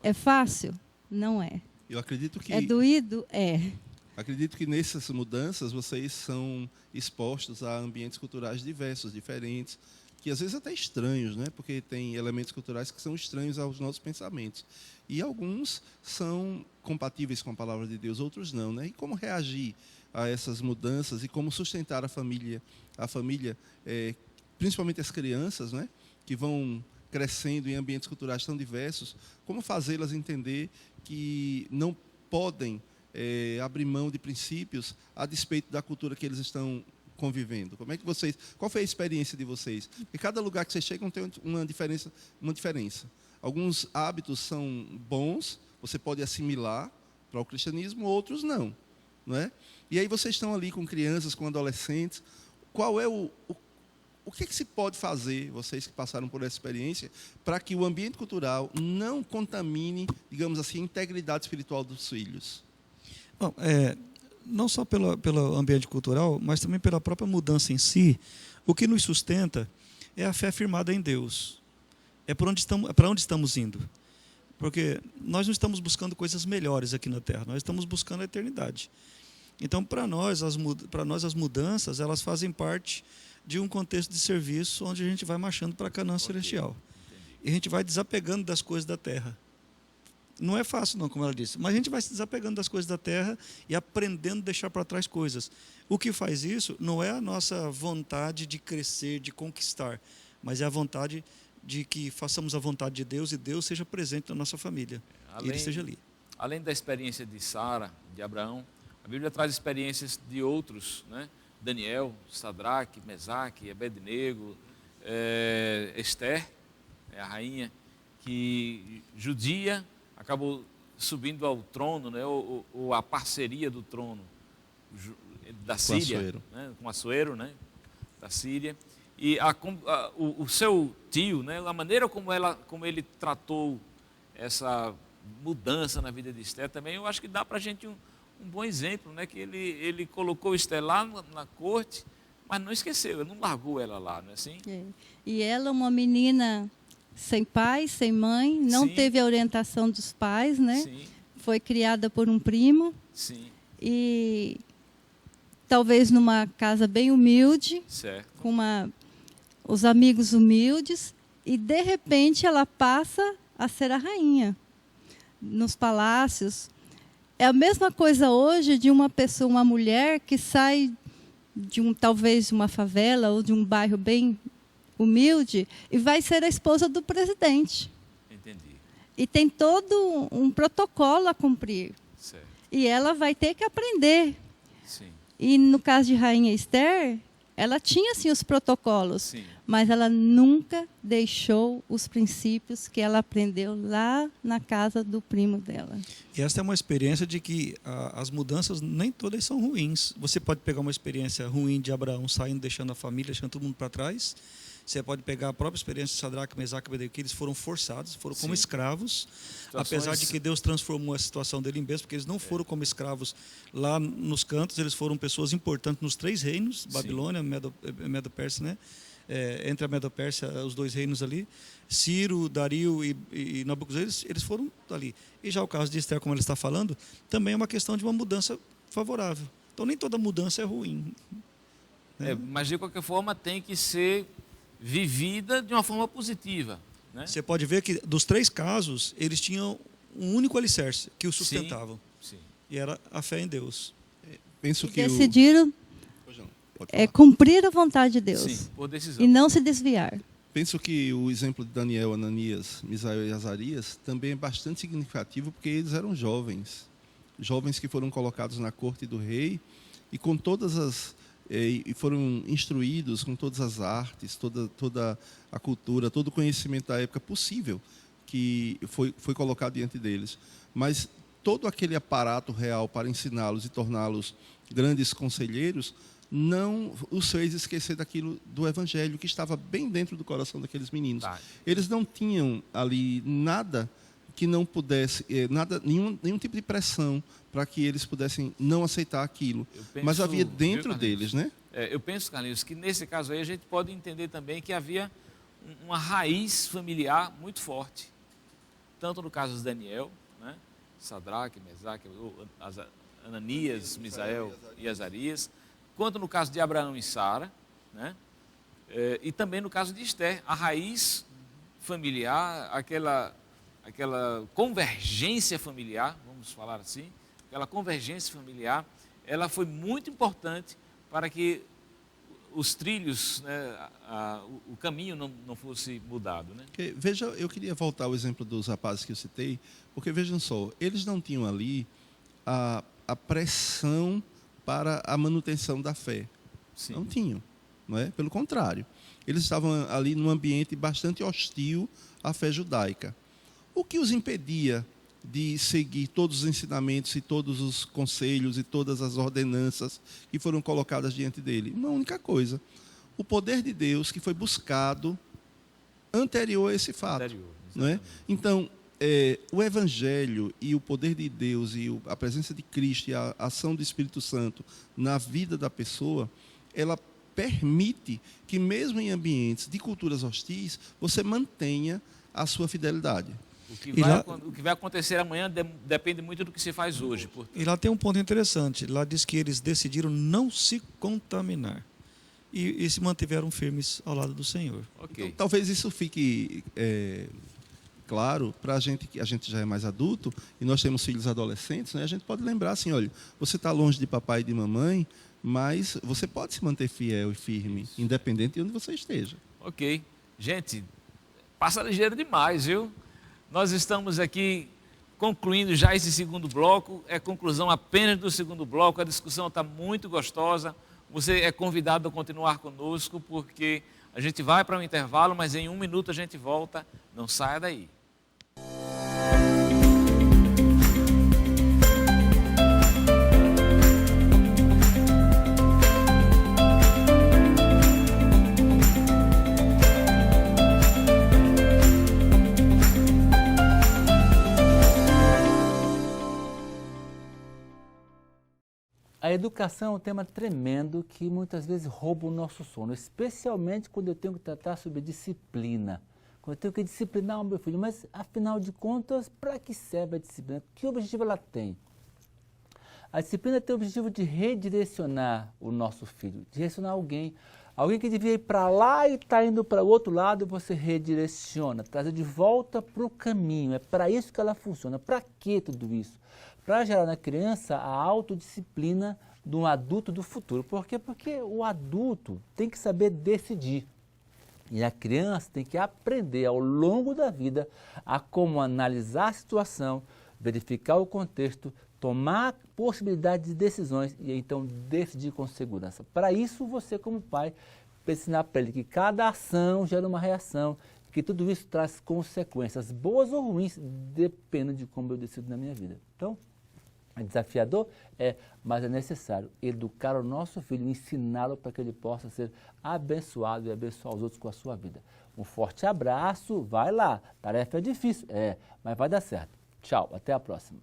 É fácil? Não é. Eu acredito que É doído? É. Acredito que nessas mudanças vocês são expostos a ambientes culturais diversos, diferentes, que às vezes até estranhos, né? Porque tem elementos culturais que são estranhos aos nossos pensamentos. E alguns são compatíveis com a palavra de Deus, outros não, né? E como reagir a essas mudanças e como sustentar a família, principalmente as crianças, né? Que vão crescendo em ambientes culturais tão diversos, como fazê-las entender que não podem abrir mão de princípios a despeito da cultura que eles estão convivendo. Qual foi a experiência de vocês? Porque cada lugar que vocês chegam tem uma diferença. Alguns hábitos são bons, você pode assimilar para o cristianismo, outros não, não é? E aí vocês estão ali com crianças, com adolescentes. Qual é o que se pode fazer, vocês que passaram por essa experiência, para que o ambiente cultural não contamine, digamos assim, a integridade espiritual dos filhos? Bom, não só pelo ambiente cultural, mas também pela própria mudança em si, o que nos sustenta é a fé firmada em Deus. É para onde estamos indo. Porque nós não estamos buscando coisas melhores aqui na Terra, nós estamos buscando a eternidade. Então, para nós, as mudanças, elas fazem parte de um contexto de serviço onde a gente vai marchando para a Canaã celestial. E a gente vai desapegando das coisas da terra. Não é fácil, não, como ela disse, mas a gente vai se desapegando das coisas da terra e aprendendo a deixar para trás coisas. O que faz isso não é a nossa vontade de crescer, de conquistar, mas é a vontade de que façamos a vontade de Deus e Deus seja presente na nossa família. E Ele esteja ali. Além da experiência de Sara, de Abraão, a Bíblia traz experiências de outros, né? Daniel, Sadraque, Mesaque, Abednego, Esther, a rainha, que judia, acabou subindo ao trono, né? ou a parceria do trono da Síria, com Assuero, né? Da Síria. E o seu tio, né? A maneira como ele tratou essa mudança na vida de Esther também, eu acho que dá para a gente um bom exemplo, né? Que ele colocou Esther lá na corte, mas não esqueceu, ele não largou ela lá, não é assim? E ela, uma menina sem pai, sem mãe, não Sim. teve a orientação dos pais, né? Sim. Foi criada por um primo. Sim. E talvez numa casa bem humilde, Certo. com os amigos humildes, e de repente ela passa a ser a rainha nos palácios. É a mesma coisa hoje de uma pessoa, uma mulher que sai talvez de uma favela ou de um bairro bem humilde e vai ser a esposa do presidente. Entendi. E tem todo um protocolo a cumprir. Certo. E ela vai ter que aprender. Sim. E no caso de Rainha Esther, ela tinha sim os protocolos, Sim. mas ela nunca deixou os princípios que ela aprendeu lá na casa do primo dela. E essa é uma experiência de que as mudanças nem todas são ruins. Você pode pegar uma experiência ruim de Abraão saindo, deixando a família, deixando todo mundo para trás, Você pode pegar a própria experiência de Sadraque, Mesaque e Abednego, que eles foram forçados, foram como Sim. escravos, Situações- apesar de que Deus transformou a situação dele em bênção, porque eles não foram como escravos lá nos cantos, eles foram pessoas importantes nos 3 reinos, Babilônia, Medo-Pérsia, né? Entre a Medo-Pérsia, os 2 reinos ali, Ciro, Dario e Nabucodonosor, eles foram ali. E já o caso de Esther, como ele está falando, também é uma questão de uma mudança favorável. Então, nem toda mudança é ruim. Né? Mas, de qualquer forma, tem que ser vivida de uma forma positiva. Né? Você pode ver que, dos 3 casos, eles tinham um único alicerce que os sustentavam. Sim. E era a fé em Deus. Penso que Decidiram Pois não, pode falar. cumprir a vontade de Deus Sim, por decisão. e não se desviar. Penso que o exemplo de Daniel, Ananias, Misael e Azarias também é bastante significativo, porque eles eram jovens que foram colocados na corte do rei e com todas as e foram instruídos com todas as artes, toda a cultura, todo o conhecimento da época possível que foi colocado diante deles. Mas todo aquele aparato real para ensiná-los e torná-los grandes conselheiros não os fez esquecer daquilo do evangelho que estava bem dentro do coração daqueles meninos. Tá. Eles não tinham ali nada que não pudesse, nenhum tipo de pressão para que eles pudessem não aceitar aquilo. Eu penso- Mas havia viu, dentro Carlinhos? deles, né? Eu penso, Carlinhos, que nesse caso aí a gente pode entender também que havia uma raiz familiar muito forte. Tanto no caso de Daniel, né? Sadraque, Mesaque, Ananias, Misael e Azarias, quanto no caso de Abraão e Sara, né? E também no caso de Esther, a raiz familiar, aquela convergência familiar, vamos falar assim, aquela convergência familiar, ela foi muito importante para que os trilhos, né, o caminho não fosse mudado. Né? Porque, veja, eu queria voltar ao exemplo dos rapazes que eu citei, porque vejam só, eles não tinham ali a pressão para a manutenção da fé. Sim. Não tinham, não é? Pelo contrário, eles estavam ali num ambiente bastante hostil à fé judaica. O que os impedia de seguir todos os ensinamentos e todos os conselhos e todas as ordenanças que foram colocadas diante dele? Uma única coisa: o poder de Deus que foi buscado anterior a esse fato. Anterior, Não é? exatamente. Então, o Evangelho e o poder de Deus e a presença de Cristo e a ação do Espírito Santo na vida da pessoa, ela permite que mesmo em ambientes de culturas hostis, você mantenha a sua fidelidade. O que E vai, lá- o que vai acontecer amanhã depende muito do que se faz hoje. Portanto, E lá tem um ponto interessante. Lá diz que eles decidiram não se contaminar. E se mantiveram firmes ao lado do Senhor. ok. Então, talvez isso fique claro para a gente, que a gente já é mais adulto e nós temos filhos adolescentes, né? A gente pode lembrar assim, olha, você está longe de papai e de mamãe, mas você pode se manter fiel e firme, independente de onde você esteja. Ok. Gente, passa ligeiro demais, viu? Nós estamos aqui concluindo já esse segundo bloco. É conclusão apenas do segundo bloco. A discussão está muito gostosa. Você é convidado a continuar conosco, porque a gente vai para um intervalo, mas em 1 minuto a gente volta. Não saia daí. A educação é um tema tremendo que muitas vezes rouba o nosso sono, especialmente quando eu tenho que tratar sobre disciplina. Quando eu tenho que disciplinar o meu filho, mas afinal de contas, para que serve a disciplina? Que objetivo ela tem? A disciplina tem o objetivo de redirecionar o nosso filho, de direcionar alguém. Alguém que devia ir para lá e está indo para o outro lado, você redireciona, trazer de volta para o caminho. É para isso que ela funciona. Para que tudo isso? Para gerar na criança a autodisciplina de um adulto do futuro. Por quê? Porque o adulto tem que saber decidir. E a criança tem que aprender ao longo da vida a como analisar a situação, verificar o contexto, tomar possibilidades de decisões e então decidir com segurança. Para isso, você como pai, precisa ensinar para ele que cada ação gera uma reação, que tudo isso traz consequências, boas ou ruins, depende de como eu decido na minha vida. Então, É desafiador? É, mas é necessário educar o nosso filho, ensiná-lo para que ele possa ser abençoado e abençoar os outros com a sua vida. Um forte abraço, vai lá. Tarefa é difícil, mas vai dar certo. Tchau, até a próxima.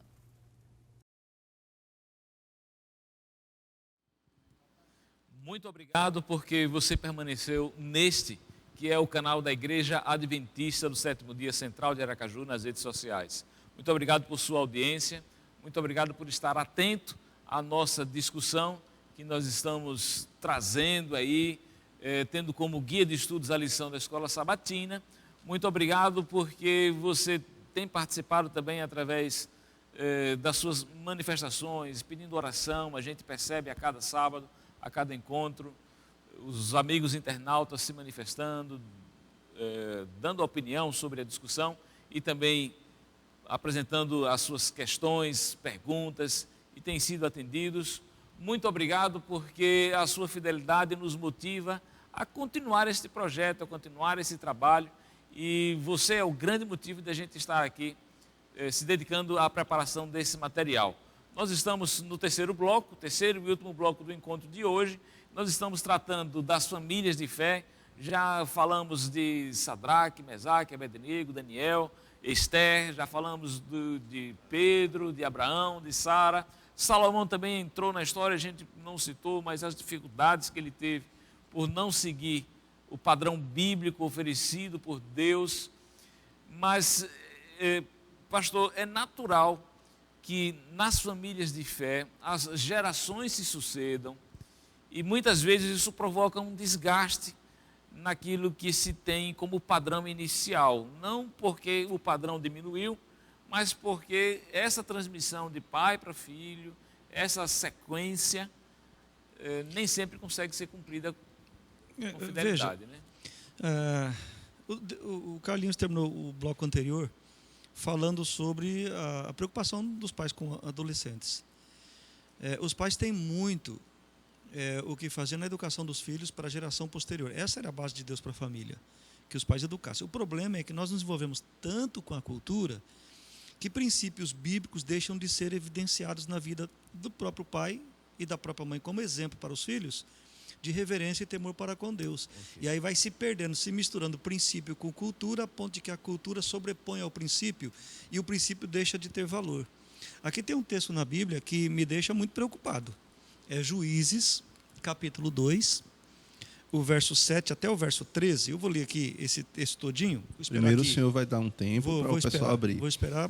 Muito obrigado porque você permaneceu neste, que é o canal da Igreja Adventista do Sétimo Dia Central de Aracaju nas redes sociais. Muito obrigado por sua audiência, muito obrigado por estar atento à nossa discussão que nós estamos trazendo aí, tendo como guia de estudos a lição da Escola Sabatina. Muito obrigado porque você tem participado também através das suas manifestações, pedindo oração, a gente percebe a cada sábado, a cada encontro, os amigos internautas se manifestando, dando opinião sobre a discussão e também apresentando as suas questões, perguntas e têm sido atendidos. Muito obrigado porque a sua fidelidade nos motiva a continuar este projeto, a continuar esse trabalho e você é o grande motivo da gente estar aqui se dedicando à preparação desse material. Nós estamos no terceiro e último bloco do encontro de hoje. Nós estamos tratando das famílias de fé. Já falamos de Sadraque, Mesaque, Abednego, Daniel, Esther. Já falamos de Pedro, de Abraão, de Sara. Salomão também entrou na história, a gente não citou, mas as dificuldades que ele teve por não seguir o padrão bíblico oferecido por Deus. Mas, pastor, é natural que nas famílias de fé as gerações se sucedam e muitas vezes isso provoca um desgaste naquilo que se tem como padrão inicial. Não porque o padrão diminuiu, mas porque essa transmissão de pai para filho, essa sequência, nem sempre consegue ser cumprida com fidelidade. Veja, o Carlinhos terminou o bloco anterior falando sobre a preocupação dos pais com adolescentes. Os pais têm muito o que fazer na educação dos filhos para a geração posterior. Essa era a base de Deus para a família, que os pais educassem. O problema é que nós nos envolvemos tanto com a cultura que princípios bíblicos deixam de ser evidenciados na vida do próprio pai e da própria mãe como exemplo para os filhos de reverência e temor para com Deus. Okay. E aí vai se perdendo, se misturando princípio com cultura, a ponto de que a cultura sobrepõe ao princípio e o princípio deixa de ter valor. Aqui tem um texto na Bíblia que me deixa muito preocupado. É Juízes, capítulo 2, o verso 7 até o verso 13. Eu vou ler aqui esse texto todinho. Primeiro o senhor vai dar um tempo para o pessoal abrir. Vou esperar.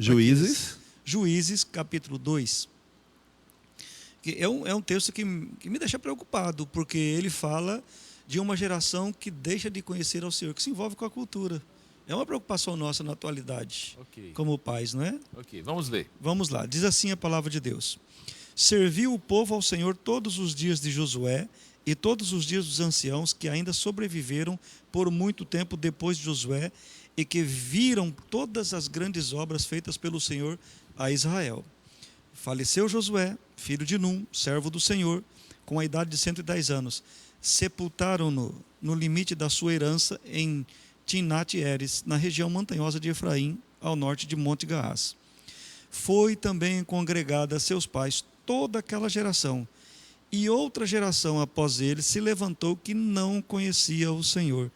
Juízes, capítulo 2. É um texto que me deixa preocupado, porque ele fala de uma geração que deixa de conhecer ao Senhor, que se envolve com a cultura. É uma preocupação nossa na atualidade, como pais, não é? Ok, vamos ler. Vamos lá, diz assim a palavra de Deus. Serviu o povo ao Senhor todos os dias de Josué e todos os dias dos anciãos que ainda sobreviveram por muito tempo depois de Josué e que viram todas as grandes obras feitas pelo Senhor a Israel. Faleceu Josué, filho de Num, servo do Senhor, com a idade de 110 anos. Sepultaram-no no limite da sua herança em Timnat-Heres, na região montanhosa de Efraim, ao norte de Monte Gaás. Foi também congregada a seus pais toda aquela geração, e outra geração após ele se levantou que não conhecia o Senhor,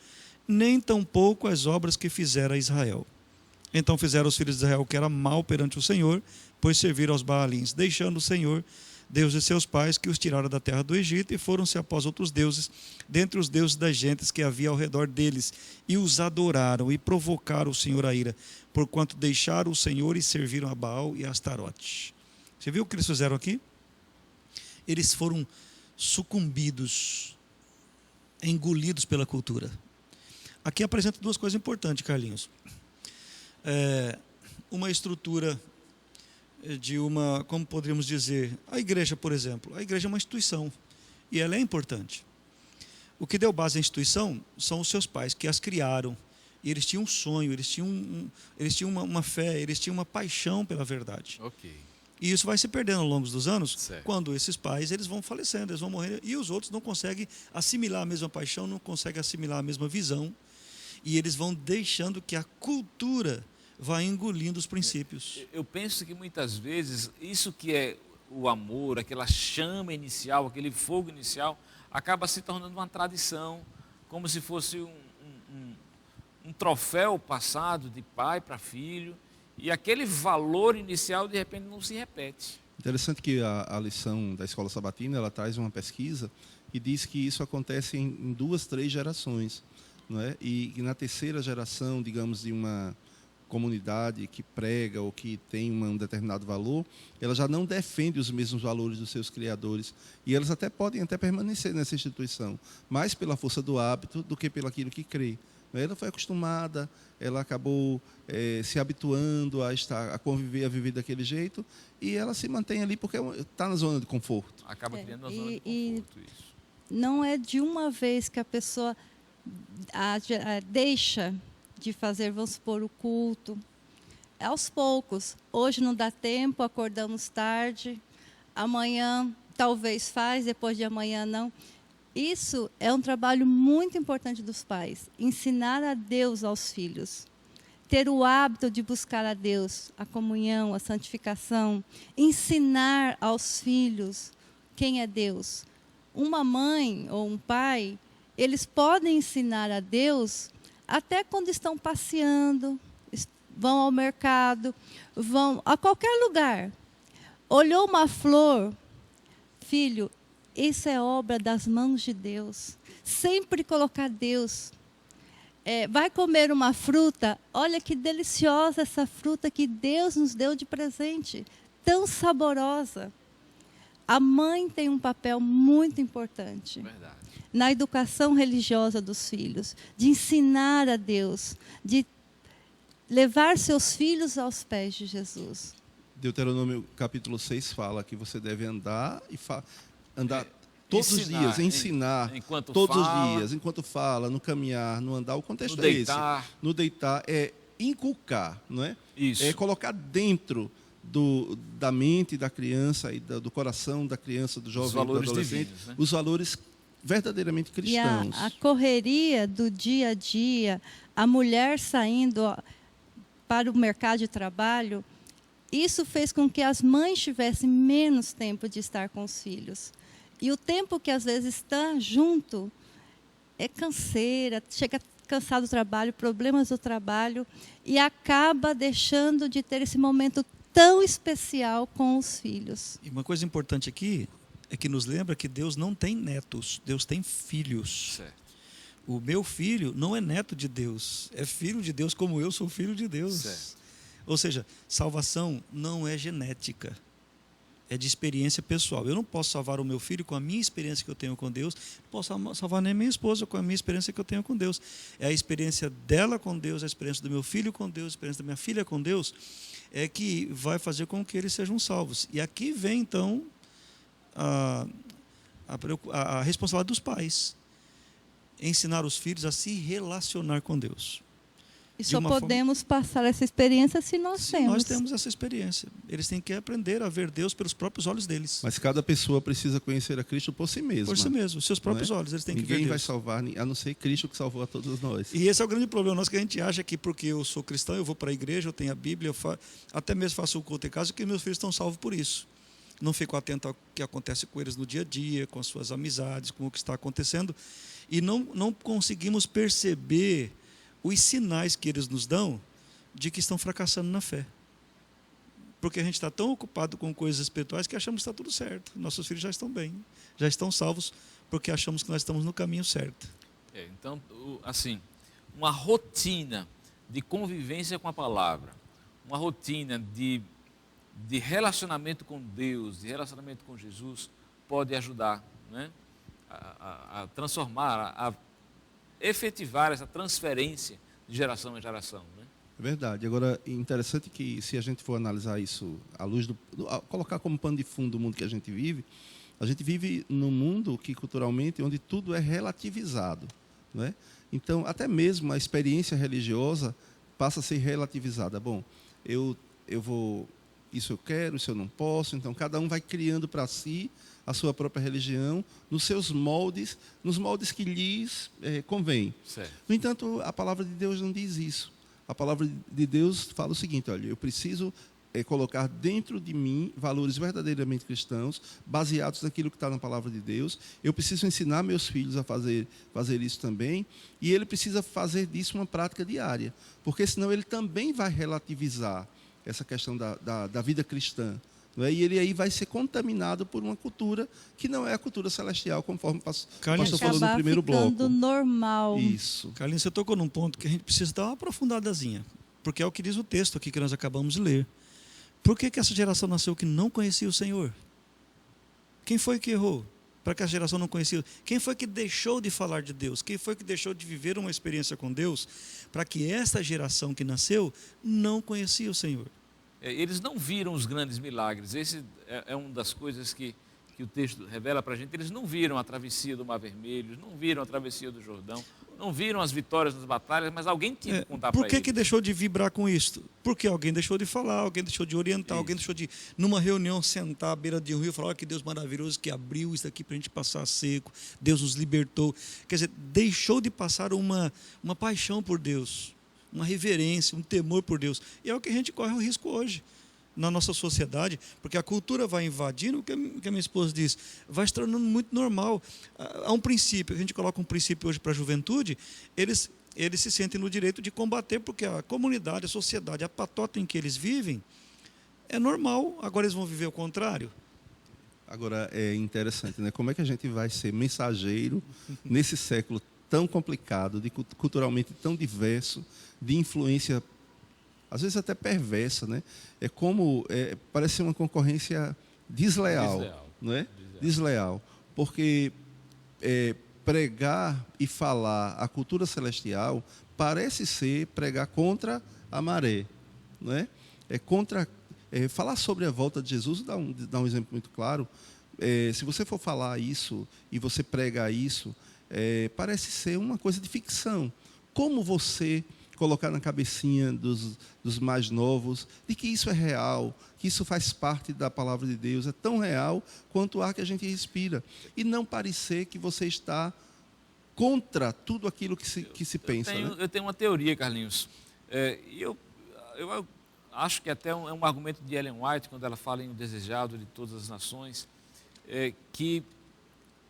nem tampouco as obras que fizera a Israel. Então fizeram os filhos de Israel que era mal perante o Senhor, pois serviram aos Baalins, deixando o Senhor, Deus de seus pais, que os tiraram da terra do Egito, e foram-se após outros deuses, dentre os deuses das gentes que havia ao redor deles, e os adoraram e provocaram o Senhor a ira, porquanto deixaram o Senhor e serviram a Baal e a Astarote. Você viu o que eles fizeram aqui? Eles foram sucumbidos, engolidos pela cultura. Aqui apresenta duas coisas importantes, Carlinhos. Uma estrutura de uma, como poderíamos dizer, a igreja, por exemplo. A igreja é uma instituição e ela é importante. O que deu base à instituição são os seus pais, que as criaram. E eles tinham um sonho, eles tinham uma fé, eles tinham uma paixão pela verdade. Ok. E isso vai se perdendo ao longo dos anos, certo, quando esses pais eles vão falecendo, eles vão morrendo, e os outros não conseguem assimilar a mesma paixão, não conseguem assimilar a mesma visão, e eles vão deixando que a cultura vá engolindo os princípios. Eu penso que muitas vezes isso que é o amor, aquela chama inicial, aquele fogo inicial, acaba se tornando uma tradição, como se fosse um troféu passado de pai para filho, e aquele valor inicial de repente não se repete. Interessante que a lição da Escola Sabatina, ela traz uma pesquisa que diz que isso acontece em 2, 3 gerações, não é? E na terceira geração, digamos, de uma comunidade que prega ou que tem um determinado valor, ela já não defende os mesmos valores dos seus criadores, e elas podem até permanecer nessa instituição, mais pela força do hábito do que pelo aquilo que crê. Ela foi acostumada, ela acabou se habituando a conviver, a viver daquele jeito, e ela se mantém ali porque está na zona de conforto. Acaba criando uma zona de conforto, isso. Não é de uma vez que a pessoa deixa de fazer, vamos supor, o culto. É aos poucos. Hoje não dá tempo, acordamos tarde, amanhã talvez faz, depois de amanhã não. Isso é um trabalho muito importante dos pais, ensinar a Deus aos filhos. Ter o hábito de buscar a Deus, a comunhão, a santificação, ensinar aos filhos quem é Deus. Uma mãe ou um pai, eles podem ensinar a Deus até quando estão passeando, vão ao mercado, vão a qualquer lugar. Olhou uma flor, filho, isso é obra das mãos de Deus. Sempre colocar Deus. Vai comer uma fruta, olha que deliciosa essa fruta que Deus nos deu de presente, tão saborosa. A mãe tem um papel muito importante. Verdade. Na educação religiosa dos filhos, de ensinar a Deus, de levar seus filhos aos pés de Jesus. Deuteronômio capítulo 6 fala que você deve andar todos os dias, ensinar todos os dias, enquanto fala, no caminhar, no andar. O contexto é esse. No deitar é inculcar, não é? Isso. É colocar dentro da mente da criança e do coração da criança, do jovem, do adolescente, divinos, né? Os valores verdadeiramente cristãos. E a correria do dia a dia, a mulher saindo para o mercado de trabalho, isso fez com que as mães tivessem menos tempo de estar com os filhos. E o tempo que às vezes está junto é canseira, chega cansado do trabalho, problemas do trabalho, e acaba deixando de ter esse momento tão especial com os filhos. E uma coisa importante aqui é que nos lembra que Deus não tem netos, Deus tem filhos. Certo. O meu filho não é neto de Deus, é filho de Deus como eu sou filho de Deus. Certo. Ou seja, salvação não é genética, é de experiência pessoal. Eu não posso salvar o meu filho com a minha experiência que eu tenho com Deus, não posso salvar nem minha esposa com a minha experiência que eu tenho com Deus. É a experiência dela com Deus, a experiência do meu filho com Deus, a experiência da minha filha com Deus, é que vai fazer com que eles sejam salvos. E aqui vem, então, a responsabilidade dos pais. Ensinar os filhos a se relacionar com Deus. E só podemos passar essa experiência se nós temos. Nós temos essa experiência. Eles têm que aprender a ver Deus pelos próprios olhos deles. Mas cada pessoa precisa conhecer a Cristo por si mesma. Por si mesmo, seus próprios olhos. Eles têm que ver Deus. Ninguém vai salvar, a não ser Cristo que salvou a todos nós. E esse é o grande problema nosso, que a gente acha que porque eu sou cristão, eu vou para a igreja, eu tenho a Bíblia, até mesmo faço o culto em casa, que meus filhos estão salvos por isso. Não fico atento ao que acontece com eles no dia a dia, com as suas amizades, com o que está acontecendo. E não conseguimos perceber os sinais que eles nos dão de que estão fracassando na fé. Porque a gente está tão ocupado com coisas espirituais que achamos que está tudo certo. Nossos filhos já estão bem, já estão salvos, porque achamos que nós estamos no caminho certo. Então, assim, uma rotina de convivência com a palavra, uma rotina de relacionamento com Deus, de relacionamento com Jesus, pode ajudar, né, a transformar, a efetivar essa transferência de geração em geração, né? É verdade. Agora, é interessante que, se a gente for analisar isso à luz colocar como pano de fundo o mundo que a gente vive num mundo que, culturalmente, onde tudo é relativizado, não é? Então, até mesmo a experiência religiosa passa a ser relativizada. Bom, eu vou, isso eu quero, isso eu não posso. Então, cada um vai criando para si a sua própria religião, nos seus moldes, nos moldes que lhes convém. Certo. No entanto, a palavra de Deus não diz isso. A palavra de Deus fala o seguinte: olha, eu preciso colocar dentro de mim valores verdadeiramente cristãos, baseados naquilo que está na palavra de Deus. Eu preciso ensinar meus filhos a fazer isso também, e ele precisa fazer disso uma prática diária, porque senão ele também vai relativizar essa questão da vida cristã. Não é? E ele aí vai ser contaminado por uma cultura que não é a cultura celestial, conforme o pastor falou no primeiro bloco. Ficando normal. Isso. Carlinhos, você tocou num ponto que a gente precisa dar uma aprofundadazinha, porque é o que diz o texto aqui que nós acabamos de ler. Por que essa geração nasceu que não conhecia o Senhor? Quem foi que errou para que a geração não conhecia? Quem foi que deixou de falar de Deus? Quem foi que deixou de viver uma experiência com Deus para que essa geração que não conhecia o Senhor? Eles não viram os grandes milagres. Esse é uma das coisas que o texto revela para a gente. Eles não viram a travessia do Mar Vermelho, não viram a travessia do Jordão, não viram as vitórias nas batalhas, mas alguém tinha que contar para eles. Por que deixou de vibrar com isso? Porque alguém deixou de falar, alguém deixou de orientar, alguém deixou de, numa reunião, sentar à beira de um rio e falar: olha que Deus maravilhoso que abriu isso aqui para a gente passar seco, Deus nos libertou. Quer dizer, deixou de passar uma paixão por Deus, uma reverência, um temor por Deus. E é o que a gente corre o risco hoje na nossa sociedade, porque a cultura vai invadindo, o que a minha esposa diz, vai se tornando muito normal. Há um princípio, a gente coloca um princípio hoje para a juventude, eles se sentem no direito de combater, porque a comunidade, a sociedade, a patota em que eles vivem, é normal. Agora eles vão viver o contrário. Agora é interessante, né? Como é que a gente vai ser mensageiro nesse século tão complicado, culturalmente tão diverso, de influência às vezes até perversa, né? Parece uma concorrência desleal, não é? Desleal, porque pregar e falar a cultura celestial parece ser pregar contra a maré, não é? Falar sobre a volta de Jesus, dá um exemplo muito claro. Se você for falar isso e você pregar isso, parece ser uma coisa de ficção. Como você colocar na cabecinha dos mais novos de que isso é real, que isso faz parte da palavra de Deus, é tão real quanto o ar que a gente respira, e não parecer que você está contra tudo aquilo que se pensa. Eu tenho uma teoria, Carlinhos, eu acho que até é um argumento de Ellen White, quando ela fala em O Desejado de Todas as Nações, que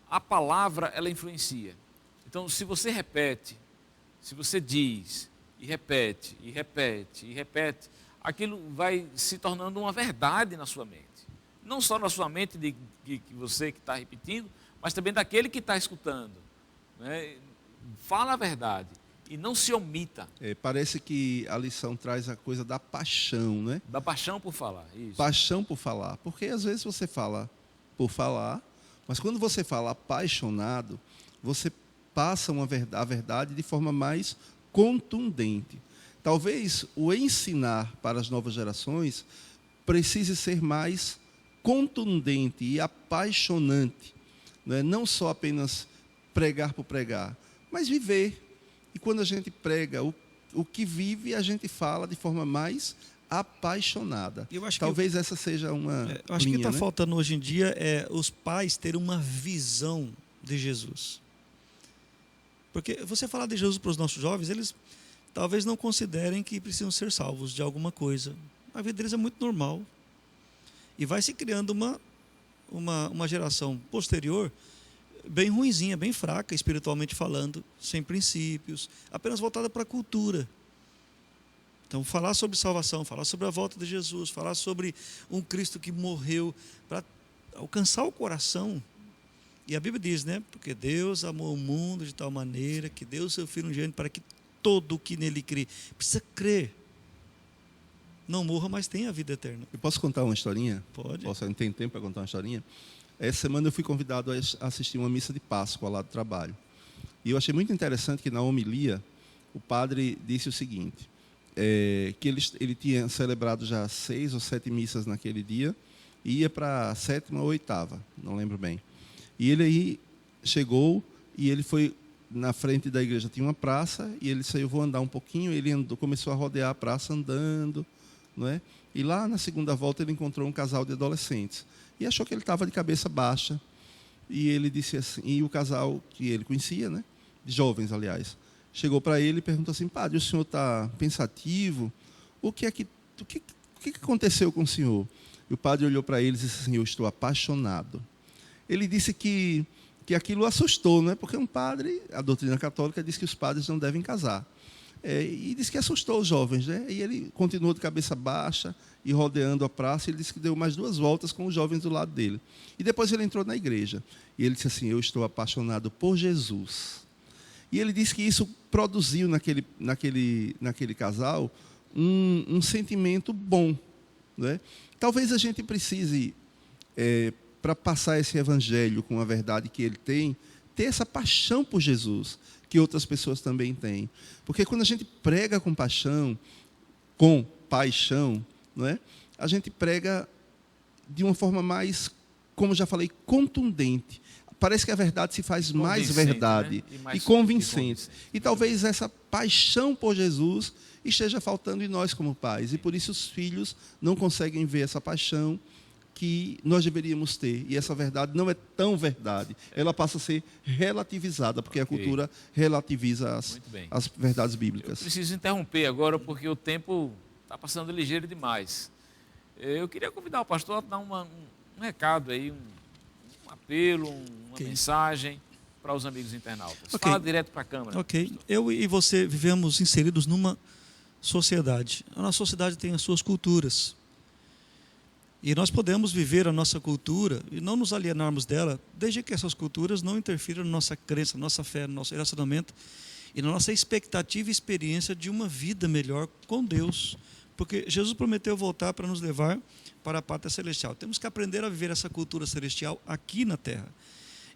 a palavra, ela influencia. Então, se você repete, se você diz e repete, e repete, e repete, aquilo vai se tornando uma verdade na sua mente. Não só na sua mente de você que está repetindo, mas também daquele que está escutando. Né? Fala a verdade e não se omita. Parece que a lição traz a coisa da paixão, né? Da paixão por falar. Isso. Paixão por falar. Porque às vezes você fala por falar, mas quando você fala apaixonado, você passa a verdade de forma mais contundente. Talvez o ensinar para as novas gerações precise ser mais contundente e apaixonante, né? Não só apenas pregar por pregar, mas viver. E quando a gente prega o que vive, a gente fala de forma mais apaixonada. Talvez essa seja uma eu acho linha, que está né? faltando hoje em dia os pais terem uma visão de Jesus. Porque você falar de Jesus para os nossos jovens, eles talvez não considerem que precisam ser salvos de alguma coisa. A vida deles é muito normal. E vai se criando uma geração posterior bem ruinzinha, bem fraca, espiritualmente falando, sem princípios, apenas voltada para a cultura. Então, falar sobre salvação, falar sobre a volta de Jesus, falar sobre um Cristo que morreu para alcançar o coração. E a Bíblia diz, né? Porque Deus amou o mundo de tal maneira que deu o seu Filho unigênito para que todo o que nele crê, precisa crer, não morra, mas tenha a vida eterna. Eu posso contar uma historinha? Pode. Tem tempo para contar uma historinha? Essa semana eu fui convidado a assistir uma missa de Páscoa lá do trabalho. E eu achei muito interessante que na homilia o padre disse o seguinte, que ele tinha celebrado já 6 ou 7 missas naquele dia, e ia para a 7ª ou 8ª, não lembro bem. E ele aí chegou e ele foi na frente da igreja, tinha uma praça, e ele saiu, vou andar um pouquinho, ele começou a rodear a praça andando, não é? E lá na segunda volta ele encontrou um casal de adolescentes e achou que ele estava de cabeça baixa, e ele disse assim, e o casal que ele conhecia, né, de jovens aliás, chegou para ele e perguntou assim: padre, o senhor está pensativo? O que que aconteceu com o senhor? E o padre olhou para ele e disse assim: eu estou apaixonado. Ele disse que aquilo assustou, não é? Porque um padre, a doutrina católica diz que os padres não devem casar. E disse que assustou os jovens, né? E ele continuou de cabeça baixa e rodeando a praça. Ele disse que deu mais 2 voltas com os jovens do lado dele. E depois ele entrou na igreja. E ele disse assim: eu estou apaixonado por Jesus. E ele disse que isso produziu naquele casal um sentimento bom, né? Talvez a gente precise, para passar esse evangelho com a verdade que ele tem, ter essa paixão por Jesus, que outras pessoas também têm. Porque quando a gente prega com paixão, não é? A gente prega de uma forma mais, como já falei, contundente. Parece que a verdade se faz mais verdade, né? E convincente. E talvez essa paixão por Jesus esteja faltando em nós como pais. E por isso os filhos não conseguem ver essa paixão que nós deveríamos ter. E essa verdade não é tão verdade. Ela passa a ser relativizada, porque a cultura relativiza as verdades bíblicas. Eu preciso interromper agora, porque o tempo está passando ligeiro demais. Eu queria convidar o pastor a dar um recado aí, um apelo, uma mensagem para os amigos internautas. Fala direto para a câmera. Ok. Eu e você vivemos inseridos numa sociedade. A nossa sociedade tem as suas culturas. E nós podemos viver a nossa cultura e não nos alienarmos dela, desde que essas culturas não interfiram na nossa crença, na nossa fé, no nosso relacionamento e na nossa expectativa e experiência de uma vida melhor com Deus. Porque Jesus prometeu voltar para nos levar para a pátria celestial. Temos que aprender a viver essa cultura celestial aqui na terra.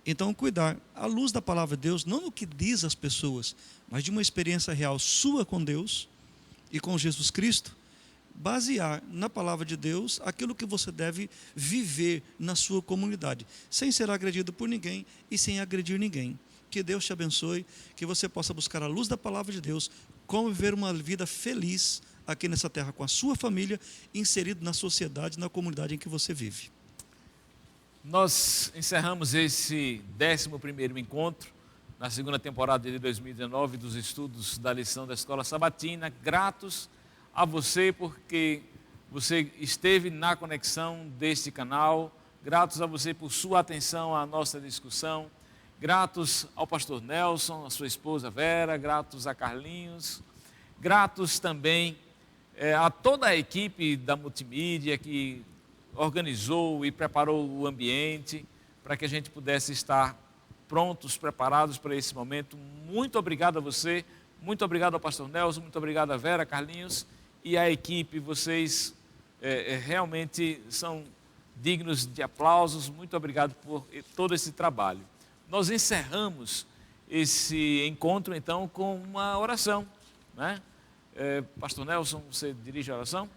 Então, cuidar, à luz da palavra de Deus, não no que diz as pessoas, mas de uma experiência real sua com Deus e com Jesus Cristo, basear na palavra de Deus aquilo que você deve viver na sua comunidade, sem ser agredido por ninguém e sem agredir ninguém. Que Deus te abençoe, que você possa buscar a luz da palavra de Deus, como viver uma vida feliz aqui nessa terra com a sua família, inserido na sociedade, na comunidade em que você vive. Nós encerramos esse 11º encontro na segunda temporada de 2019 dos estudos da lição da Escola Sabatina, gratos a você porque você esteve na conexão deste canal, gratos a você por sua atenção à nossa discussão, gratos ao pastor Nelson, a sua esposa Vera, gratos a Carlinhos, gratos também a toda a equipe da multimídia que organizou e preparou o ambiente para que a gente pudesse estar prontos, preparados para esse momento. Muito obrigado a você, muito obrigado ao pastor Nelson, muito obrigado a Vera, Carlinhos e a equipe. Vocês realmente são dignos de aplausos. Muito obrigado por todo esse trabalho. Nós encerramos esse encontro então com uma oração, né? Pastor Nelson, você dirige a oração?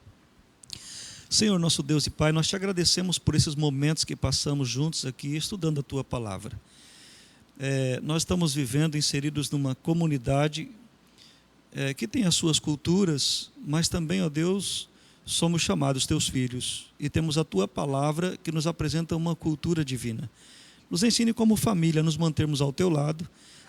Senhor, nosso Deus e Pai, nós te agradecemos por esses momentos que passamos juntos aqui, estudando a Tua Palavra. Nós estamos vivendo inseridos numa comunidade que tem as suas culturas, mas também, ó Deus, somos chamados Teus filhos e temos a Tua Palavra que nos apresenta uma cultura divina. Nos ensine como família a nos mantermos ao Teu lado,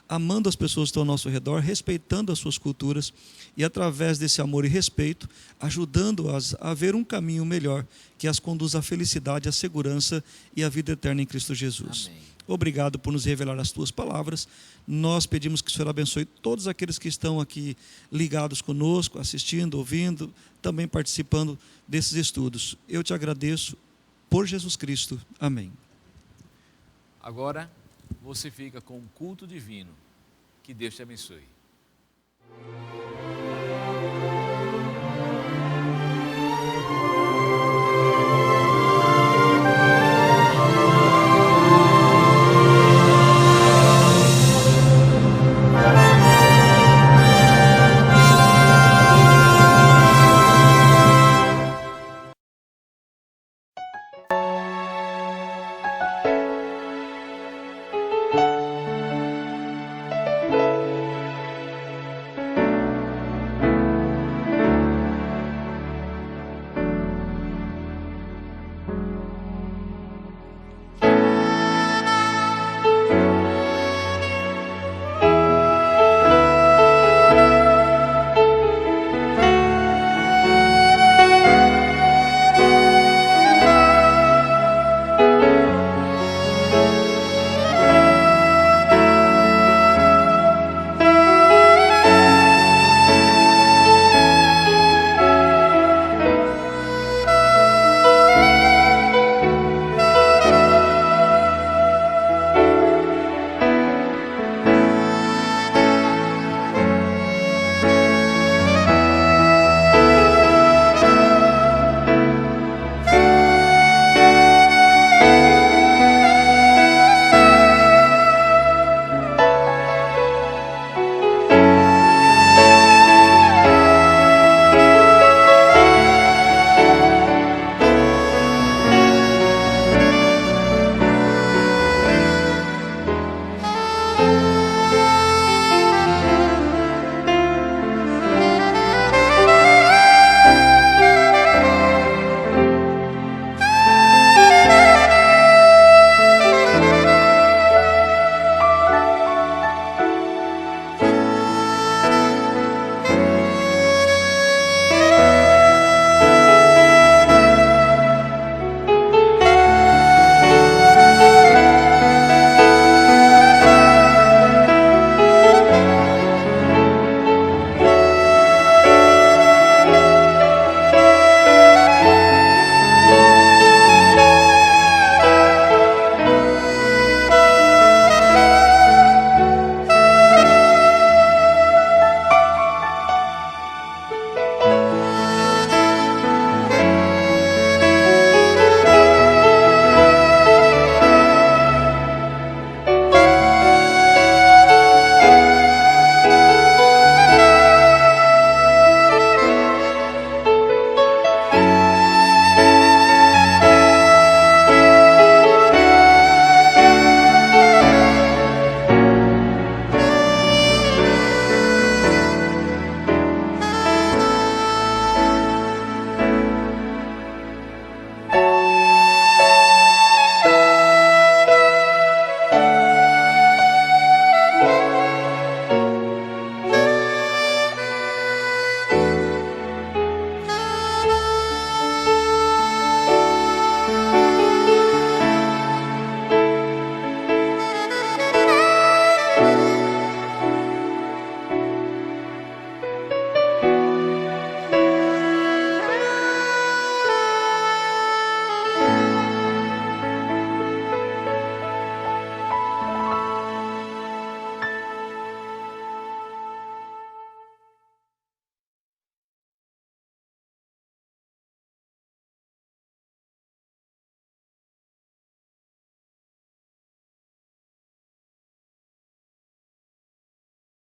amando as pessoas que estão ao nosso redor, respeitando as suas culturas e, através desse amor e respeito, ajudando-as a ver um caminho melhor que as conduz à felicidade, à segurança e à vida eterna em Cristo Jesus. Amém. Obrigado por nos revelar as Tuas palavras. Nós pedimos que o Senhor abençoe todos aqueles que estão aqui ligados conosco, assistindo, ouvindo, também participando desses estudos. Eu te agradeço por Jesus Cristo. Amém. Agora você fica com um culto divino. Que Deus te abençoe.